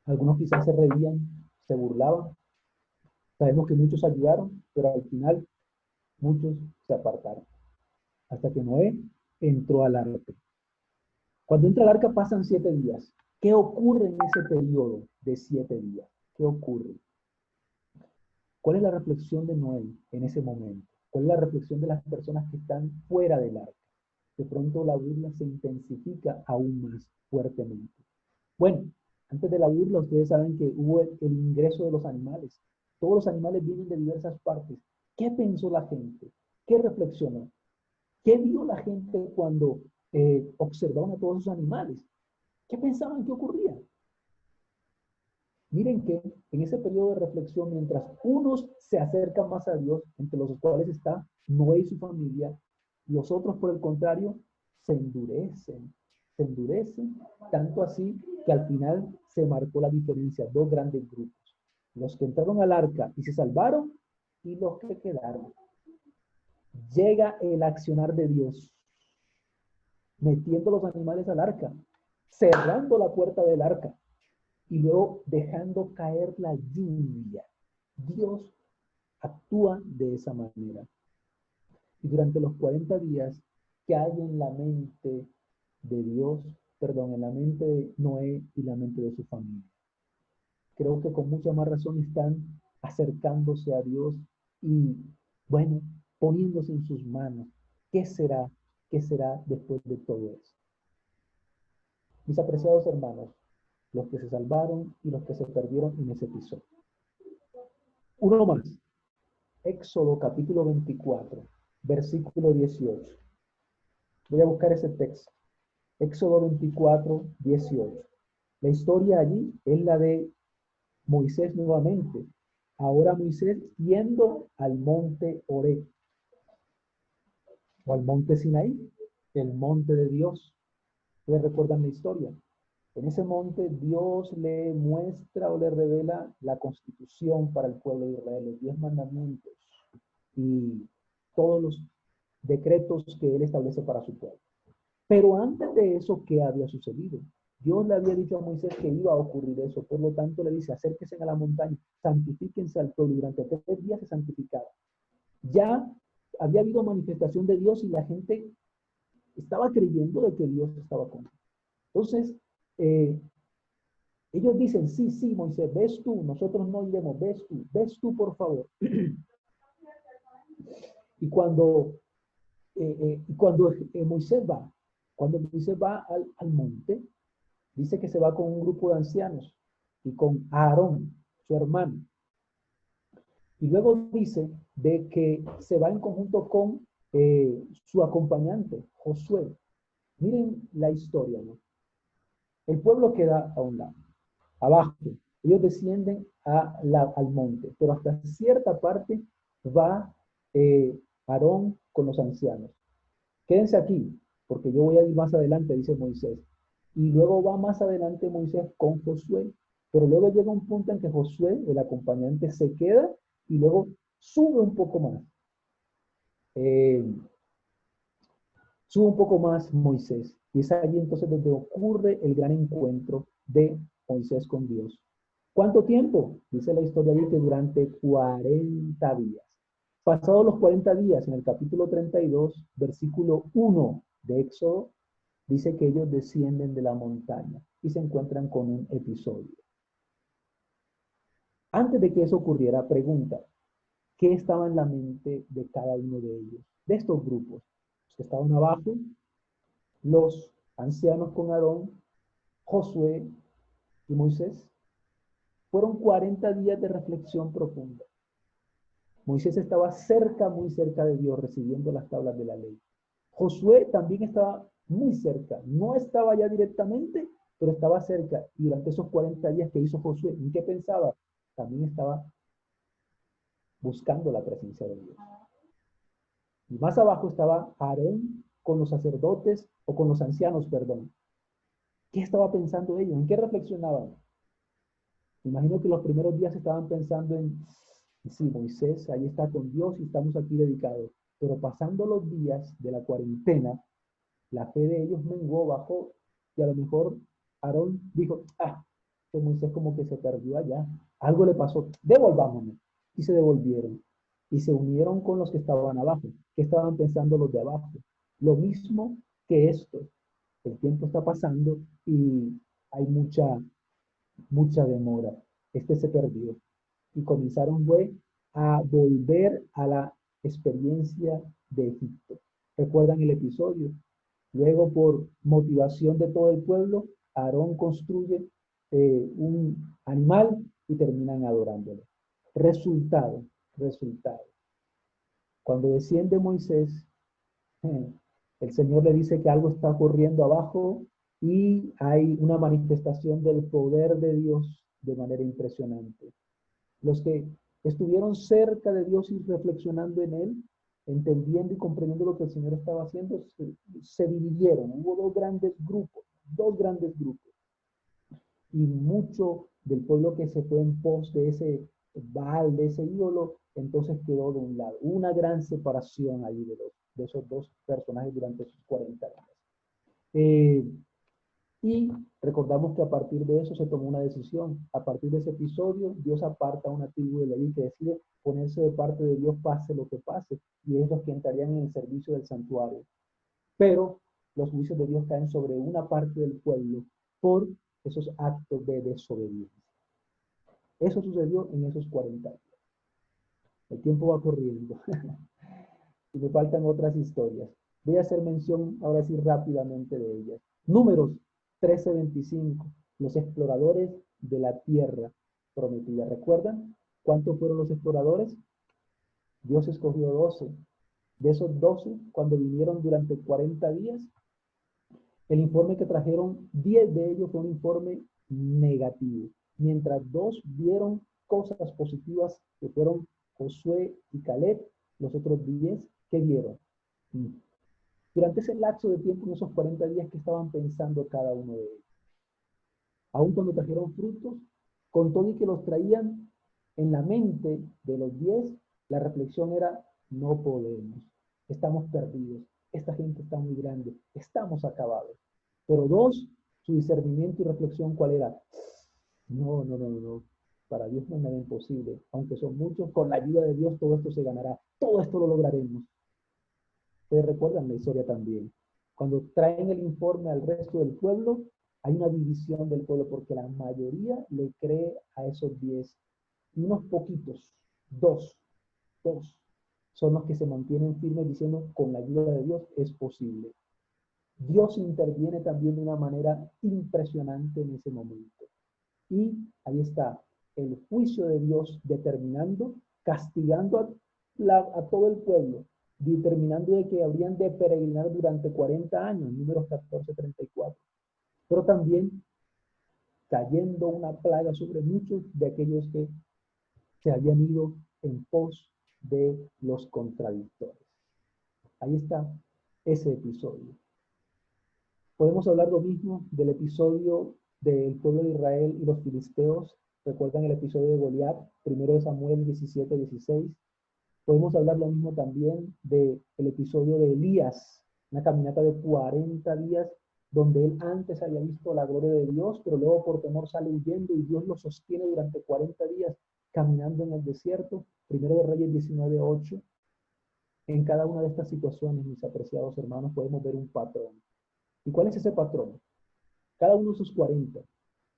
Algunos quizás se reían, se burlaban. Sabemos que muchos ayudaron, pero al final muchos se apartaron. Hasta que Noé entró al arca. Cuando entra al arca pasan 7 días. ¿Qué ocurre en ese periodo de 7 días? ¿Qué ocurre? ¿Cuál es la reflexión de Noé en ese momento? ¿Cuál es la reflexión de las personas que están fuera del arca? De pronto la burla se intensifica aún más fuertemente. Bueno, antes de la burla ustedes saben que hubo el ingreso de los animales. Todos los animales vienen de diversas partes. ¿Qué pensó la gente? ¿Qué reflexionó? ¿Qué vio la gente cuando observaban a todos esos animales? ¿Qué pensaban que ocurría? Miren que en ese periodo de reflexión, mientras unos se acercan más a Dios, entre los cuales está Noé y su familia, los otros, por el contrario, se endurecen, tanto así que al final se marcó la diferencia, 2 grandes grupos, los que entraron al arca y se salvaron y los que quedaron. Llega el accionar de Dios, metiendo los animales al arca, cerrando la puerta del arca, y luego dejando caer la lluvia. Dios actúa de esa manera. Y durante los 40 días, ¿qué hay en la mente de Dios? Perdón, en la mente de Noé y la mente de su familia. Creo que con mucha más razón están acercándose a Dios y, bueno, poniéndose en sus manos. ¿Qué será? ¿Qué será después de todo eso? Mis apreciados hermanos, los que se salvaron y los que se perdieron en ese episodio. Uno más. Éxodo capítulo 24, versículo 18. Voy a buscar ese texto. Éxodo 24, 18. La historia allí es la de Moisés nuevamente. Ahora Moisés yendo al monte Oreb, o al monte Sinaí, el monte de Dios. ¿Ustedes recuerdan la historia? En ese monte Dios le muestra o le revela la constitución para el pueblo de Israel, los 10 mandamientos y todos los decretos que él establece para su pueblo. Pero antes de eso, ¿qué había sucedido? Dios le había dicho a Moisés que iba a ocurrir eso, por lo tanto le dice, acérquense a la montaña, santifíquense al pueblo, y durante 3 días se santificaron. Ya había habido manifestación de Dios y la gente estaba creyendo de que Dios estaba con él. Entonces, ellos dicen, sí, sí, Moisés, ves tú, nosotros no iremos, ves tú, por favor. Y cuando Moisés va al monte, dice que se va con un grupo de ancianos y con Aarón, su hermano. Y luego dice de que se va en conjunto con su acompañante, Josué. Miren la historia, ¿no? El pueblo queda a un lado, abajo. Ellos descienden al monte, pero hasta cierta parte va Aarón con los ancianos. Quédense aquí, porque yo voy a ir más adelante, dice Moisés. Y luego va más adelante Moisés con Josué. Pero luego llega un punto en que Josué, el acompañante, se queda y luego sube un poco más. Sube un poco más Moisés. Y es allí entonces donde ocurre el gran encuentro de Moisés con Dios. ¿Cuánto tiempo? Dice la historia allí que durante 40 días. Pasados los 40 días, en el capítulo 32, versículo 1 de Éxodo, dice que ellos descienden de la montaña y se encuentran con un episodio. Antes de que eso ocurriera, pregunta, ¿qué estaba en la mente de cada uno de ellos? De estos grupos, los que estaban abajo, los ancianos con Aarón, Josué y Moisés. Fueron 40 días de reflexión profunda. Moisés estaba cerca, muy cerca de Dios, recibiendo las tablas de la ley. Josué también estaba muy cerca. No estaba ya directamente, pero estaba cerca. Y durante esos 40 días que hizo Josué, ¿en qué pensaba? También estaba buscando la presencia de Dios. Y más abajo estaba Aarón con los sacerdotes, o con los ancianos, perdón. ¿Qué estaba pensando ellos? ¿En qué reflexionaban? Me imagino que los primeros días estaban pensando en, sí, Moisés ahí está con Dios y estamos aquí dedicados. Pero pasando los días de la cuarentena, la fe de ellos menguó, bajó, y a lo mejor Aarón dijo, que Moisés como que se perdió allá, algo le pasó, devolvámonos. Y se devolvieron, y se unieron con los que estaban abajo. ¿Qué estaban pensando los de abajo? Lo mismo que esto. El tiempo está pasando y hay mucha demora. Este se perdió. Y comenzaron, fue, a volver a la experiencia de Egipto. ¿Recuerdan el episodio? Luego, por motivación de todo el pueblo, Aarón construye un animal y terminan adorándolo. Resultado, resultado. Cuando desciende Moisés, el Señor le dice que algo está ocurriendo abajo y hay una manifestación del poder de Dios de manera impresionante. Los que estuvieron cerca de Dios y reflexionando en Él, entendiendo y comprendiendo lo que el Señor estaba haciendo, se dividieron. Hubo dos grandes grupos, y mucho del pueblo que se fue en pos de ese Baal, de ese ídolo, entonces quedó de un lado. Una gran separación ahí de esos dos personajes durante esos 40 días. Y recordamos que a partir de eso se tomó una decisión. A partir de ese episodio, Dios aparta a una tribu de Leví que decide ponerse de parte de Dios, pase lo que pase, y es los que entrarían en el servicio del santuario. Pero los juicios de Dios caen sobre una parte del pueblo por esos actos de desobediencia. Eso sucedió en esos 40 días. El tiempo va corriendo y me faltan otras historias. Voy a hacer mención ahora sí rápidamente de ellas. Números 13:25. Los exploradores de la tierra prometida. ¿Recuerdan cuántos fueron los exploradores? Dios escogió 12. De esos 12, cuando vinieron durante 40 días, el informe que trajeron, 10 de ellos fue un informe negativo, mientras 2 vieron cosas positivas, que fueron Josué y Caleb. Los otros 10, ¿qué vieron? Durante ese lapso de tiempo, en esos 40 días, ¿qué estaban pensando cada uno de ellos? Aún cuando trajeron frutos, con todo y que los traían en la mente de los 10, la reflexión era, no podemos, estamos perdidos, esta gente está muy grande, estamos acabados. Pero 2, su discernimiento y reflexión, ¿cuál era? No, para Dios no es nada imposible, aunque son muchos, con la ayuda de Dios todo esto se ganará, todo esto lo lograremos. Ustedes recuerdan la historia también. Cuando traen el informe al resto del pueblo, hay una división del pueblo porque la mayoría le cree a esos 10. Y unos poquitos, dos, son los que se mantienen firmes diciendo, con la ayuda de Dios es posible. Dios interviene también de una manera impresionante en ese momento. Y ahí está el juicio de Dios determinando, castigando a todo el pueblo, determinando de que habrían de peregrinar durante 40 años, números 14:34. Pero también cayendo una plaga sobre muchos de aquellos que se habían ido en pos de los contradictores. Ahí está ese episodio. Podemos hablar lo mismo del episodio del pueblo de Israel y los filisteos. ¿Recuerdan el episodio de Goliat? 1 Samuel 17:16. Podemos hablar lo mismo también del episodio de Elías, una caminata de 40 días donde él antes había visto la gloria de Dios, pero luego por temor sale huyendo y Dios lo sostiene durante 40 días caminando en el desierto. 1 de Reyes 19:8. En cada una de estas situaciones, mis apreciados hermanos, podemos ver un patrón. ¿Y cuál es ese patrón? Cada uno de esos 40,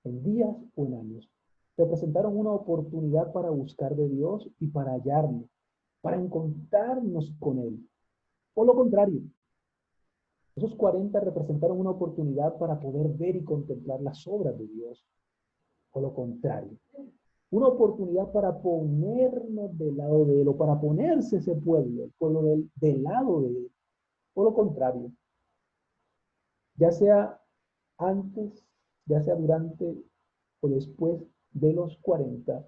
en días o en años, representaron una oportunidad para buscar de Dios y para hallarlo, para encontrarnos con Él. O lo contrario, esos 40 representaron una oportunidad para poder ver y contemplar las obras de Dios. O lo contrario, una oportunidad para ponernos del lado de Él, o para ponerse ese pueblo, el pueblo del lado de Él. O lo contrario, ya sea antes, ya sea durante o después de los 40,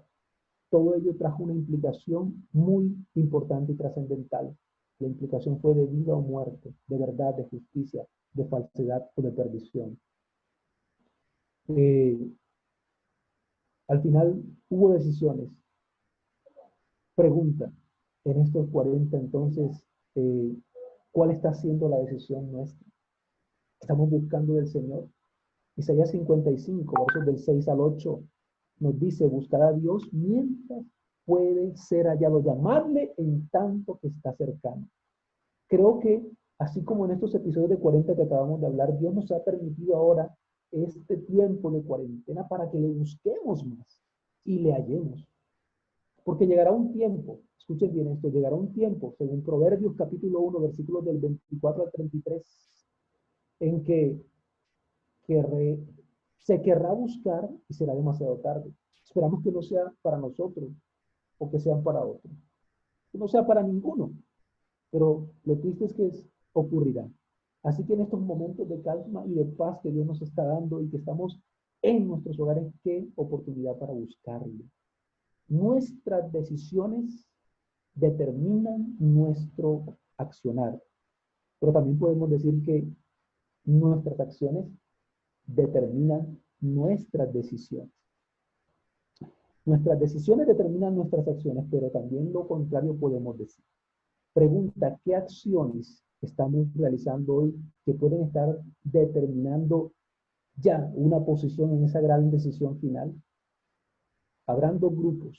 todo ello trajo una implicación muy importante y trascendental. La implicación fue de vida o muerte, de verdad, de justicia, de falsedad o de perdición. Al final hubo decisiones. Pregunta, en estos 40 entonces, ¿cuál está siendo la decisión nuestra? ¿Estamos buscando del Señor? Isaías 55, versos del 6 al 8, nos dice, buscar a Dios mientras puede ser hallado, llamarle en tanto que está cercano. Creo que, así como en estos episodios de 40 que acabamos de hablar, Dios nos ha permitido ahora este tiempo de cuarentena para que le busquemos más y le hallemos. Porque llegará un tiempo, escuchen bien esto, llegará un tiempo, según Proverbios capítulo 1, versículos del 24 al 33, en que se querrá buscar y será demasiado tarde. Esperamos que no sea para nosotros o que sean para otros. Que no sea para ninguno. Pero lo triste es que ocurrirá. Así que en estos momentos de calma y de paz que Dios nos está dando y que estamos en nuestros hogares, qué oportunidad para buscarlo. Nuestras decisiones determinan nuestro accionar. Pero también podemos decir que nuestras acciones determinan nuestras decisiones. Nuestras decisiones determinan nuestras acciones, pero también lo contrario podemos decir. Pregunta, ¿qué acciones estamos realizando hoy que pueden estar determinando ya una posición en esa gran decisión final? Habrán dos grupos,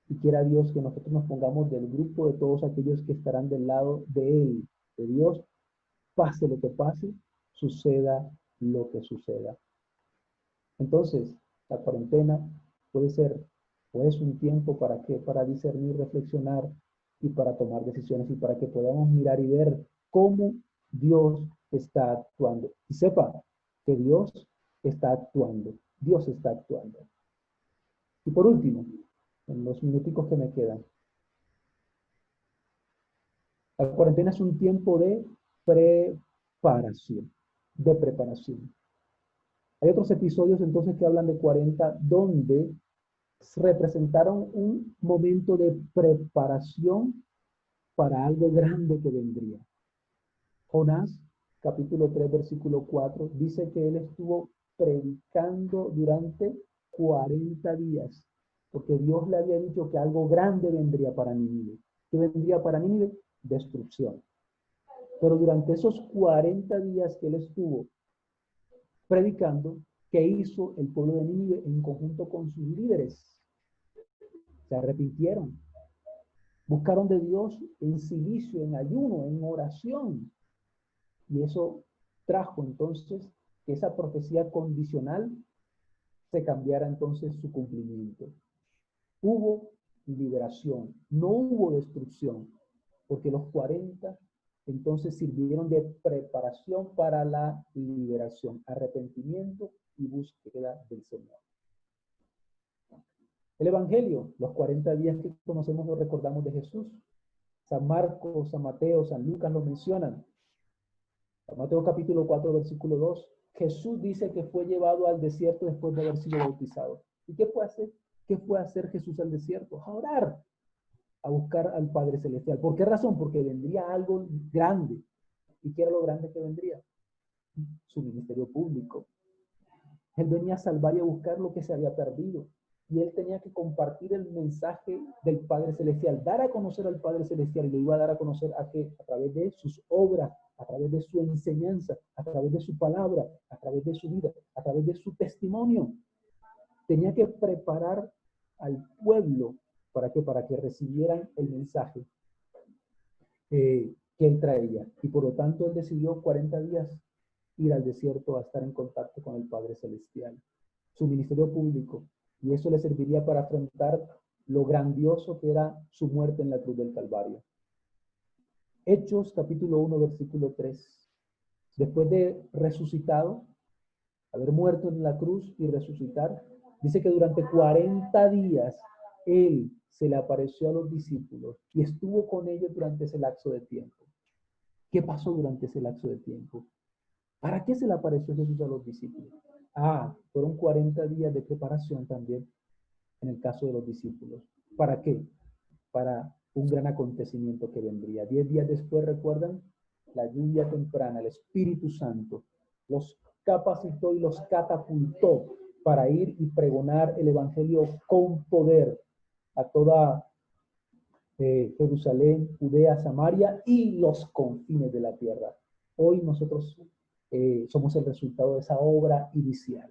y quiera Dios que nosotros nos pongamos del grupo de todos aquellos que estarán del lado de Él, de Dios, pase lo que pase, suceda lo que suceda. Entonces, la cuarentena puede ser o es un tiempo para qué, para discernir, reflexionar y para tomar decisiones y para que podamos mirar y ver cómo Dios está actuando. Y sepa que Dios está actuando. Dios está actuando. Y por último, en los minuticos que me quedan, la cuarentena es un tiempo de preparación, de preparación. Hay otros episodios entonces que hablan de 40 donde representaron un momento de preparación para algo grande que vendría. Jonás, capítulo 3, versículo 4, dice que él estuvo predicando durante 40 días, porque Dios le había dicho que algo grande vendría para Nínive. ¿Qué vendría para Nínive? Destrucción. Pero durante esos 40 días que él estuvo predicando, ¿qué hizo el pueblo de Nínive en conjunto con sus líderes? Se arrepintieron. Buscaron de Dios en silicio, en ayuno, en oración. Y eso trajo entonces que esa profecía condicional se cambiara entonces su cumplimiento. Hubo liberación, no hubo destrucción, porque los 40 entonces sirvieron de preparación para la liberación, arrepentimiento y búsqueda del Señor. El Evangelio, los 40 días que conocemos lo recordamos de Jesús. San Marcos, San Mateo, San Lucas lo mencionan. San Mateo capítulo 4, versículo 2. Jesús dice que fue llevado al desierto después de haber sido bautizado. ¿Y qué fue a hacer? ¿Qué fue a hacer Jesús al desierto? A orar, a buscar al Padre Celestial. ¿Por qué razón? Porque vendría algo grande. ¿Y qué era lo grande que vendría? Su ministerio público. Él venía a salvar y a buscar lo que se había perdido. Y él tenía que compartir el mensaje del Padre Celestial, dar a conocer al Padre Celestial, y lo iba a dar a conocer a través de sus obras, a través de su enseñanza, a través de su palabra, a través de su vida, a través de su testimonio. Tenía que preparar al pueblo para que recibieran el mensaje que él traía. Y por lo tanto él decidió 40 días ir al desierto a estar en contacto con el Padre Celestial. Su ministerio público. Y eso le serviría para afrontar lo grandioso que era su muerte en la cruz del Calvario. Hechos capítulo 1, versículo 3. Después de resucitado, haber muerto en la cruz y resucitar, dice que durante 40 días él se le apareció a los discípulos y estuvo con ellos durante ese lapso de tiempo. ¿Qué pasó durante ese lapso de tiempo? ¿Para qué se le apareció Jesús a los discípulos? Fueron 40 días de preparación también en el caso de los discípulos. ¿Para qué? Para un gran acontecimiento que vendría. 10 días después, ¿recuerdan? La lluvia temprana, el Espíritu Santo los capacitó y los catapultó para ir y pregonar el Evangelio con poder a toda Jerusalén, Judea, Samaria y los confines de la tierra. Hoy nosotros somos el resultado de esa obra inicial.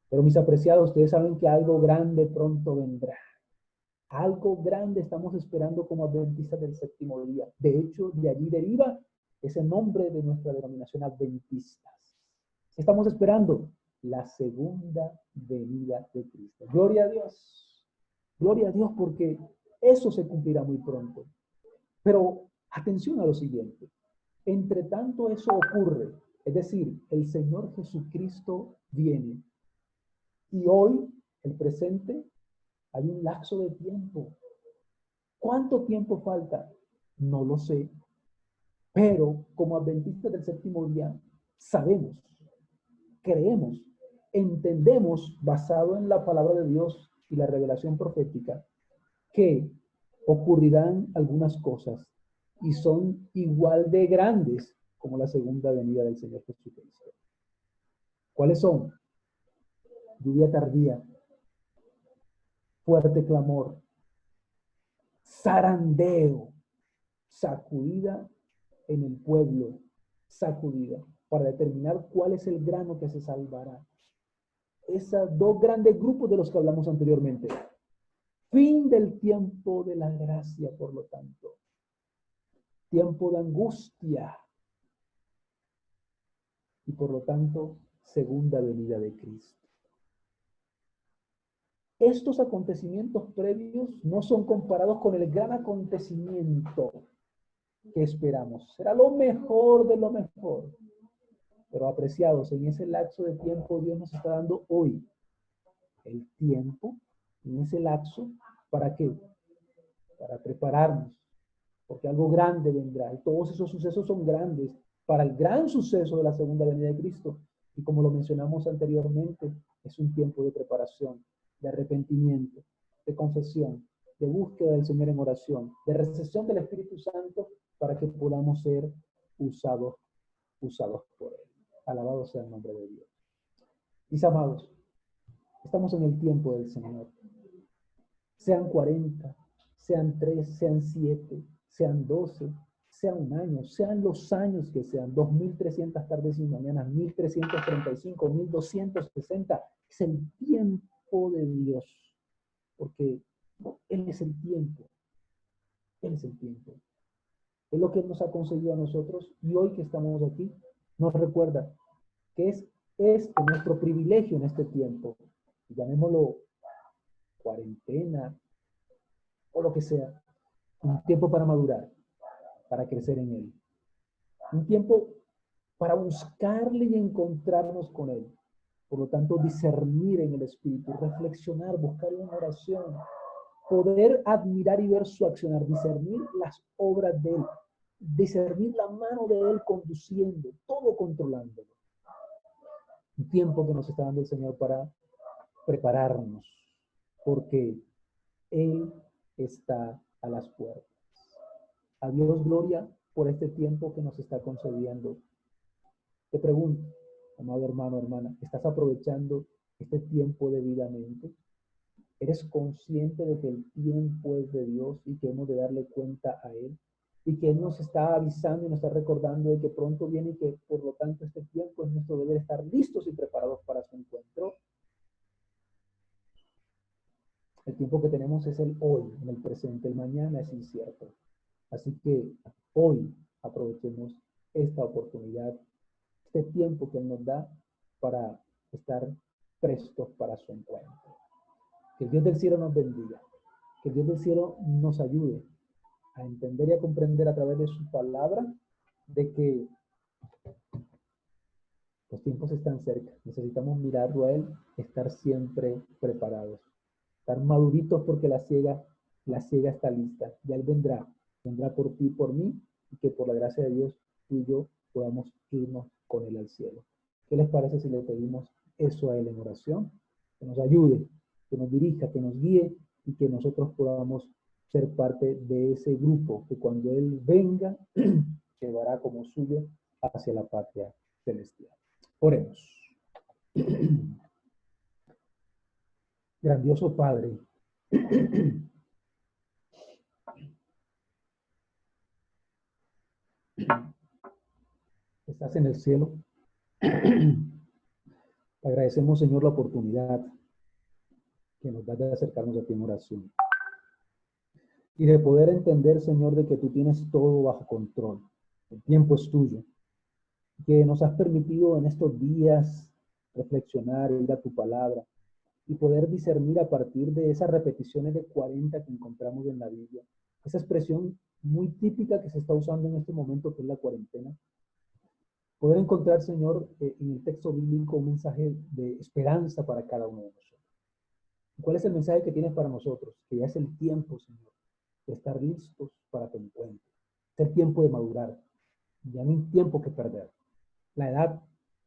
Pero mis apreciados, ustedes saben que algo grande pronto vendrá. Algo grande estamos esperando como adventistas del séptimo día. De hecho, de allí deriva ese nombre de nuestra denominación, adventistas. Estamos esperando la segunda venida de Cristo. Gloria a Dios. Gloria a Dios, porque eso se cumplirá muy pronto. Pero atención a lo siguiente. Entre tanto eso ocurre, es decir, el Señor Jesucristo viene. Y hoy, el presente, hay un lapso de tiempo. ¿Cuánto tiempo falta? No lo sé. Pero como adventistas del séptimo día, sabemos, creemos, entendemos, basado en la palabra de Dios y la revelación profética, que ocurrirán algunas cosas y son igual de grandes como la segunda venida del Señor Jesucristo. ¿Cuáles son? Lluvia tardía, fuerte clamor, zarandeo, sacudida en el pueblo, sacudida, para determinar cuál es el grano que se salvará. Esos dos grandes grupos de los que hablamos anteriormente. Fin del tiempo de la gracia, por lo tanto. Tiempo de angustia. Y por lo tanto, segunda venida de Cristo. Estos acontecimientos previos no son comparados con el gran acontecimiento que esperamos. Será lo mejor de lo mejor. Pero apreciados, en ese lapso de tiempo Dios nos está dando hoy el tiempo, en ese lapso, ¿para qué? Para prepararnos, porque algo grande vendrá. Y todos esos sucesos son grandes para el gran suceso de la segunda venida de Cristo. Y como lo mencionamos anteriormente, es un tiempo de preparación, de arrepentimiento, de confesión, de búsqueda del Señor en oración, de recepción del Espíritu Santo para que podamos ser usados por Él. Alabado sea el nombre de Dios. Mis amados, estamos en el tiempo del Señor. Sean 40, sean 3, sean 7, sean 12, sea un año, sean los años que sean, 2300 tardes y mañanas, 1335, 1260, es el tiempo de Dios, porque Él es el tiempo, Él es el tiempo. Es lo que Él nos ha concedido a nosotros y hoy que estamos aquí, nos recuerda que es nuestro privilegio en este tiempo, llamémoslo cuarentena o lo que sea, un tiempo para madurar, para crecer en Él, un tiempo para buscarle y encontrarnos con Él, por lo tanto discernir en el Espíritu, reflexionar, buscar una oración, poder admirar y ver su accionar, discernir las obras de Él, discernir la mano de Él conduciendo, todo controlándolo. Un tiempo que nos está dando el Señor para prepararnos, porque Él está a las puertas. A Dios gloria por este tiempo que nos está concediendo. Te pregunto, amado hermano, hermana, ¿estás aprovechando este tiempo debidamente? ¿Eres consciente de que el tiempo es de Dios y que hemos de darle cuenta a Él? Y que Él nos está avisando y nos está recordando de que pronto viene y que por lo tanto este tiempo es nuestro deber estar listos y preparados para su encuentro. El tiempo que tenemos es el hoy, en el presente. El mañana es incierto. Así que hoy aprovechemos esta oportunidad, este tiempo que Él nos da para estar prestos para su encuentro. Que el Dios del cielo nos bendiga. Que el Dios del cielo nos ayude a entender y a comprender a través de su palabra de que los tiempos están cerca. Necesitamos mirarlo a Él, estar siempre preparados, estar maduritos porque la siega está lista. Ya Él vendrá por ti y por mí, y que por la gracia de Dios tú y yo podamos irnos con Él al cielo. ¿Qué les parece si le pedimos eso a Él en oración? Que nos ayude, que nos dirija, que nos guíe y que nosotros podamos ser parte de ese grupo que cuando Él venga, llevará como suyo hacia la patria celestial. Oremos. Grandioso Padre, estás en el cielo. Te agradecemos, Señor, la oportunidad que nos das de acercarnos a ti en oración y de poder entender, Señor, de que tú tienes todo bajo control. El tiempo es tuyo, que nos has permitido en estos días reflexionar, ir a tu palabra y poder discernir a partir de esas repeticiones de 40 que encontramos en la Biblia, esa expresión muy típica que se está usando en este momento, que es la cuarentena. Poder encontrar, Señor, en el texto bíblico un mensaje de esperanza para cada uno de nosotros. ¿Cuál es el mensaje que tienes para nosotros? Que ya es el tiempo, Señor, de estar listos para tu encuentro. Es el tiempo de madurar. Ya no hay tiempo que perder. La edad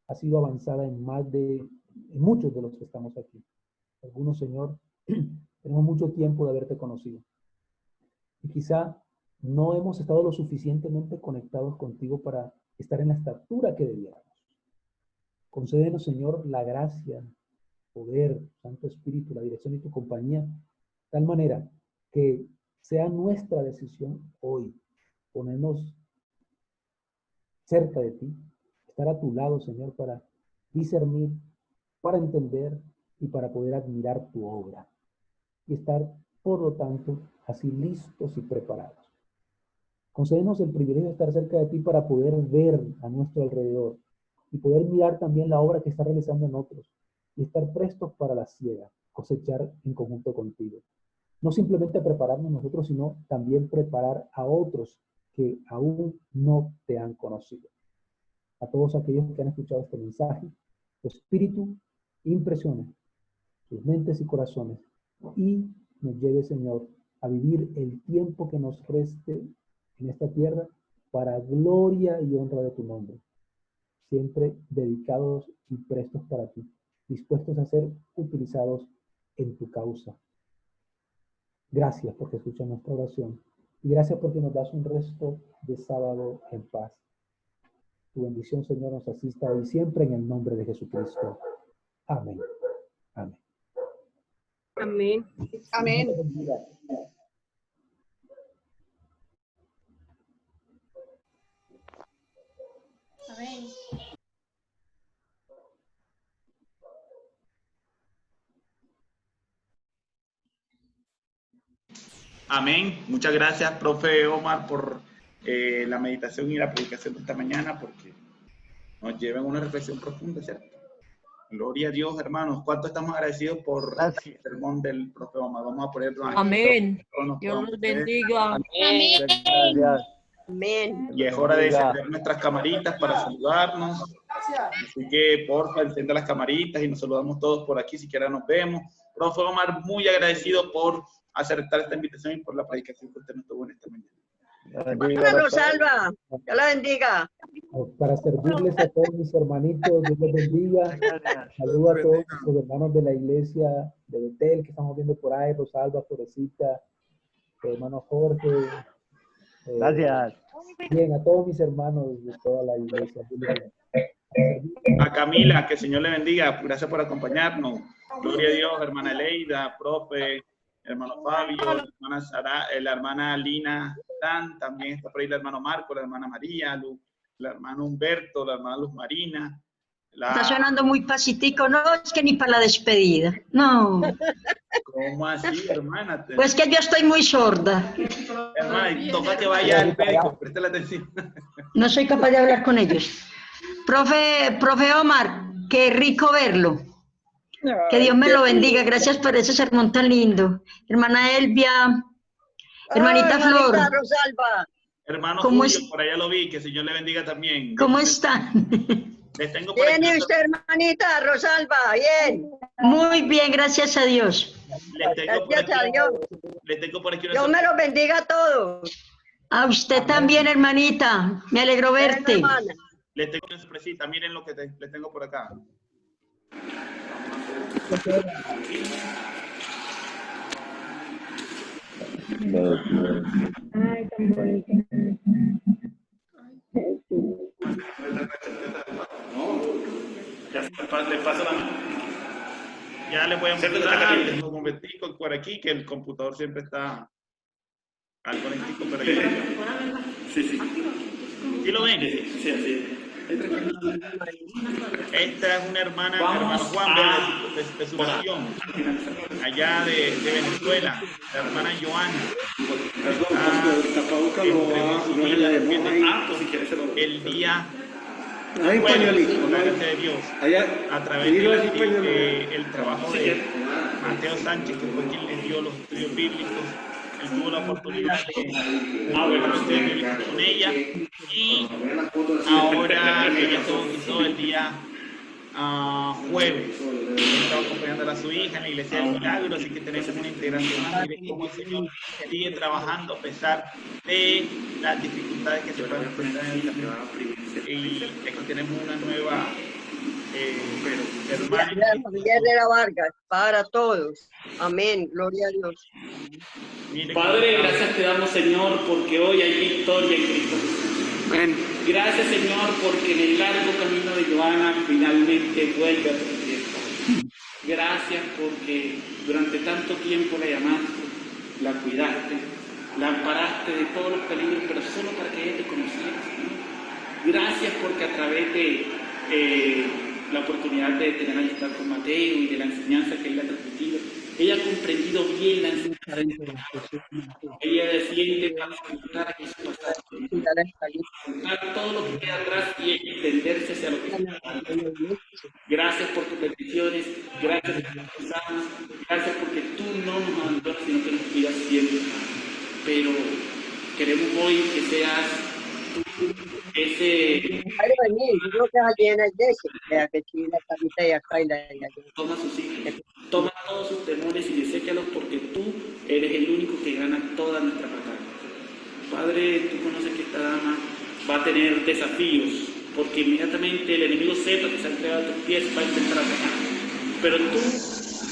ha sido avanzada en muchos de los que estamos aquí. Algunos, Señor, tenemos mucho tiempo de haberte conocido. Y quizá no hemos estado lo suficientemente conectados contigo para estar en la estatura que debiéramos. Concédenos, Señor, la gracia, poder, Santo Espíritu, la dirección y tu compañía, de tal manera que sea nuestra decisión hoy ponernos cerca de ti, estar a tu lado, Señor, para discernir, para entender y para poder admirar tu obra y estar, por lo tanto, así listos y preparados. Concédenos el privilegio de estar cerca de ti para poder ver a nuestro alrededor y poder mirar también la obra que está realizando en otros y estar prestos para la siega, cosechar en conjunto contigo. No simplemente prepararnos nosotros, sino también preparar a otros que aún no te han conocido. A todos aquellos que han escuchado este mensaje, tu espíritu impresione sus mentes y corazones y nos lleve, Señor, a vivir el tiempo que nos reste en esta tierra para gloria y honra de tu nombre, siempre dedicados y prestos para ti, dispuestos a ser utilizados en tu causa. Gracias porque escuchas nuestra oración y gracias porque nos das un resto de sábado en paz. Tu bendición, Señor, nos asista hoy siempre en el nombre de Jesucristo. Amén. Amén. Amén. Amén. Amén. Amén. Muchas gracias, profe Omar, por la meditación y la predicación de esta mañana, porque nos lleva a una reflexión profunda, ¿cierto? Gloria a Dios, hermanos. ¿Cuánto estamos agradecidos por el sermón del profe Omar? Vamos a ponerlo aquí. Amén. Dios los bendiga. Amén. Gracias. Amén. Y es hora de encender nuestras camaritas para saludarnos. Así que, porfa, encienda las camaritas y nos saludamos todos por aquí, siquiera nos vemos. Profe Omar, muy agradecido por aceptar esta invitación y por la predicación que usted nos tuvo en esta mañana. Hermana Rosalba, Dios la bendiga. Para servirles a todos mis hermanitos, Dios les bendiga. Saludo a todos los hermanos de la iglesia de Betel que estamos viendo por ahí, Rosalba, Florecita, hermano Jorge. Gracias. Bien, a todos mis hermanos de toda la iglesia. A Camila, que el Señor le bendiga. Gracias por acompañarnos. Gloria a Dios, hermana Leida, profe, hermano Fabio, la hermana Sara, la hermana Lina Dan, también está por ahí el hermano Marco, la hermana María, el hermano Humberto, la hermana Luz Marina. Está sonando muy pasitico, no, es que ni para la despedida, no. ¿Cómo así, hermana? Pues que yo estoy muy sorda. Hermana, toca que vaya al médico, préstale atención. No soy capaz de hablar con ellos. Profe Omar, qué rico verlo. Que Dios me lo bendiga. Gracias por ese sermón tan lindo. Hermana Elvia, hermanita Flor. Rosalba. Hermano ¿Cómo Julio, es? por allá lo vi, que el Señor le bendiga también. ¿Cómo están? Les tengo por aquí. ¿Viene usted, hermanita Rosalba? Bien. Muy bien, gracias a Dios. Gracias a Dios. Les tengo por aquí una Dios me los bendiga a todos. A usted también, hermanita. Me alegro verte. Hermana. Les tengo una sorpresita. Miren lo que les tengo por acá. Ay, tan bonito. Ya le paso la mano. Ya les voy a mostrar, les pongo un momentico por aquí, que el computador siempre está algo lentico, pero ya. Sí. ¿Sí lo ven? Sí, así. Esta es una hermana, hermano Juan, de su nación, allá de Venezuela, la hermana Joana. El día jueves, con la gracia de Dios, a través del trabajo de Mateo Sánchez, que fue quien le dio los estudios bíblicos. Él tuvo la oportunidad de hablar con ella y ahora ella hizo el día jueves. Estaba acompañando a su hija en la iglesia del Milagro, así que tenemos una integración más. Miren cómo el Señor sigue trabajando a pesar de las dificultades que se pueden enfrentar en el camino. Y aquí tenemos una nueva hermana. La familia Herrera Vargas, para todos. Amén, gloria a Dios. Padre, gracias te damos, Señor, porque hoy hay victoria en Cristo. Gracias, Señor, porque en el largo camino de Joana finalmente vuelve a tu tierra. Gracias porque durante tanto tiempo la llamaste, la cuidaste, la amparaste de todos los peligros, pero solo para que ella te conociera, Señor. Gracias porque a través de la oportunidad de tener amistad con Mateo y de la enseñanza que él le ha transmitido, ella ha comprendido bien la enseñanza. Ella desciende para disfrutar aquí su pasado, disfrutar todo lo que queda atrás y extenderse hacia lo que está. Gracias por tus bendiciones, gracias por tus amas, gracias porque tú no nos abandonas, sino que nos cuidas siempre. Pero queremos hoy que seas tú ese... Yo creo que allí en la iglesia, vea que chila, Carita y acá y la toma sus hijos, toma todos sus temores y deséchalos porque tú eres el único que gana toda nuestra batalla. Padre, tú conoces que esta dama va a tener desafíos, porque inmediatamente el enemigo sepa que se ha entregado a tus pies, va a intentar atacar. Pero tú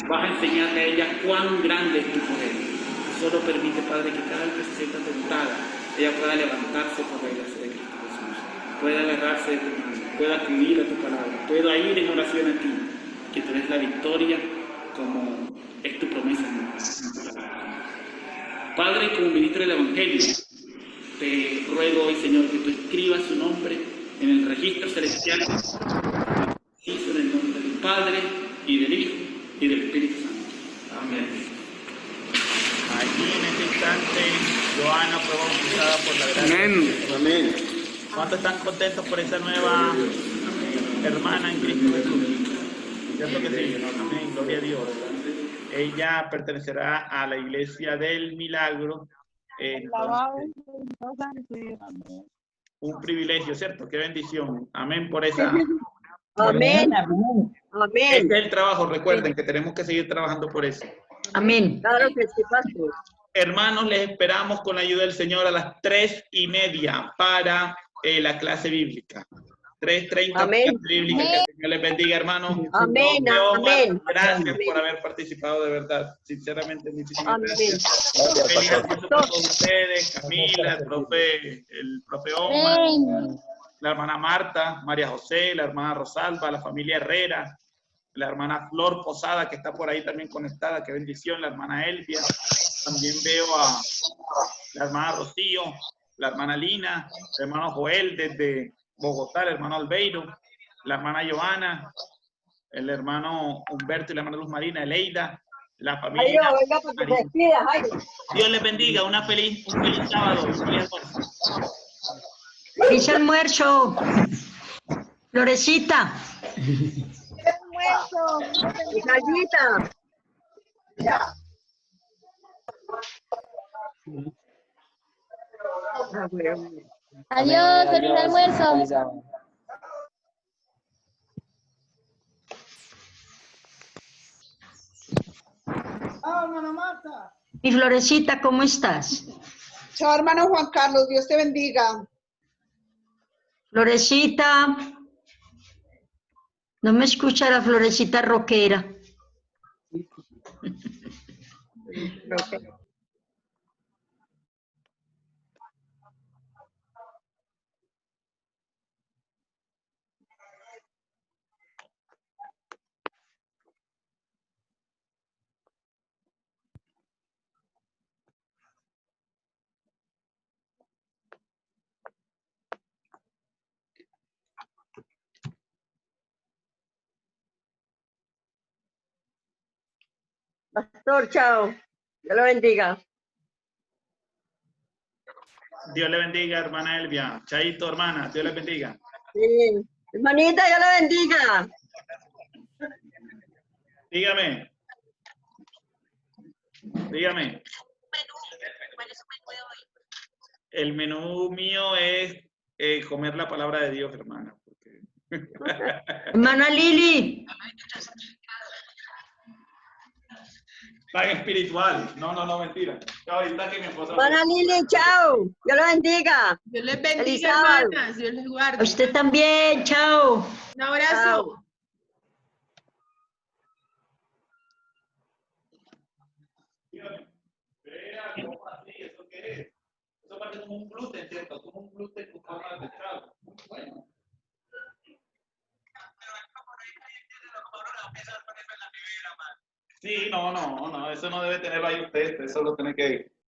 vas a enseñarle a ella cuán grande es tu poder. Solo permite, Padre, que cada vez que se sienta tentada, ella pueda levantarse por la gracia de Cristo Jesús, pueda agarrarse de tu mano, pueda acudir a tu palabra, pueda ir en oración a ti, que tú eres la victoria como es tu promesa en tu palabra. Padre, como ministro del Evangelio, te ruego hoy, Señor, que tú escribas su nombre en el registro celestial, hizo en el nombre del Padre, y del Hijo, y del Espíritu Santo. Amén. Aquí en este instante, Joana fue bautizada por la gracia. Amén. Amén. ¿Cuántos están contentos por esa nueva hermana en Cristo Jesús? ¿Cierto que sí? Amén. Gloria a Dios. Ella pertenecerá a la iglesia del Milagro. Un privilegio, ¿cierto? Qué bendición. Amén por esa. Amén. Amén. Amén. Este es el trabajo, recuerden que tenemos que seguir trabajando por eso. Amén. Claro que sí, pastor. Hermanos, les esperamos con la ayuda del Señor a las 3:30 para la clase bíblica. 3:30 Amén. clase bíblica. Que el Señor les bendiga, hermanos. Amén. Amén. Gracias por haber participado, de verdad. Sinceramente, muchísimas gracias. Feliz almuerzo para todos ustedes, Camila, el profe Omar, la hermana Marta, María José, la hermana Rosalba, la familia Herrera, la hermana Flor Posada, que está por ahí también conectada. Qué bendición, la hermana Elvia. También veo a la hermana Rocío, la hermana Lina, el hermano Joel desde Bogotá, el hermano Albeiro, la hermana Joana, el hermano Humberto y la hermana Luz Marina, Eleida, la familia. Dios les bendiga, un feliz sábado. Feliz almuerzo. Florecita. Gallita. Adiós, feliz almuerzo. Hermana Marta. Mi Florecita, ¿cómo estás? Chao, hermano Juan Carlos, Dios te bendiga. Florecita. No me escucha la Florecita rockera. Pastor, chao. Dios lo bendiga. Dios le bendiga, hermana Elvia. Chaito, hermana. Dios le bendiga. Sí. Hermanita, Dios lo bendiga. Dígame. Dígame. El menú mío es comer la palabra de Dios, hermana. Porque... Hermana Lili. Tan espiritual. No, mentira. Ahorita que mi esposa... Hermana Lili, chao. Dios lo bendiga. Dios les Feliz bendiga, sábado. hermanas. Dios les A guarde. usted también, chao. Un abrazo. Chao. Dígame. Vea, ¿cómo así? ¿Eso qué es? Eso parece como un gluten, ¿cierto? Como un gluten con forma de pescado. Bueno. Sí, no, eso no debe tenerlo ahí usted. Eso lo tiene que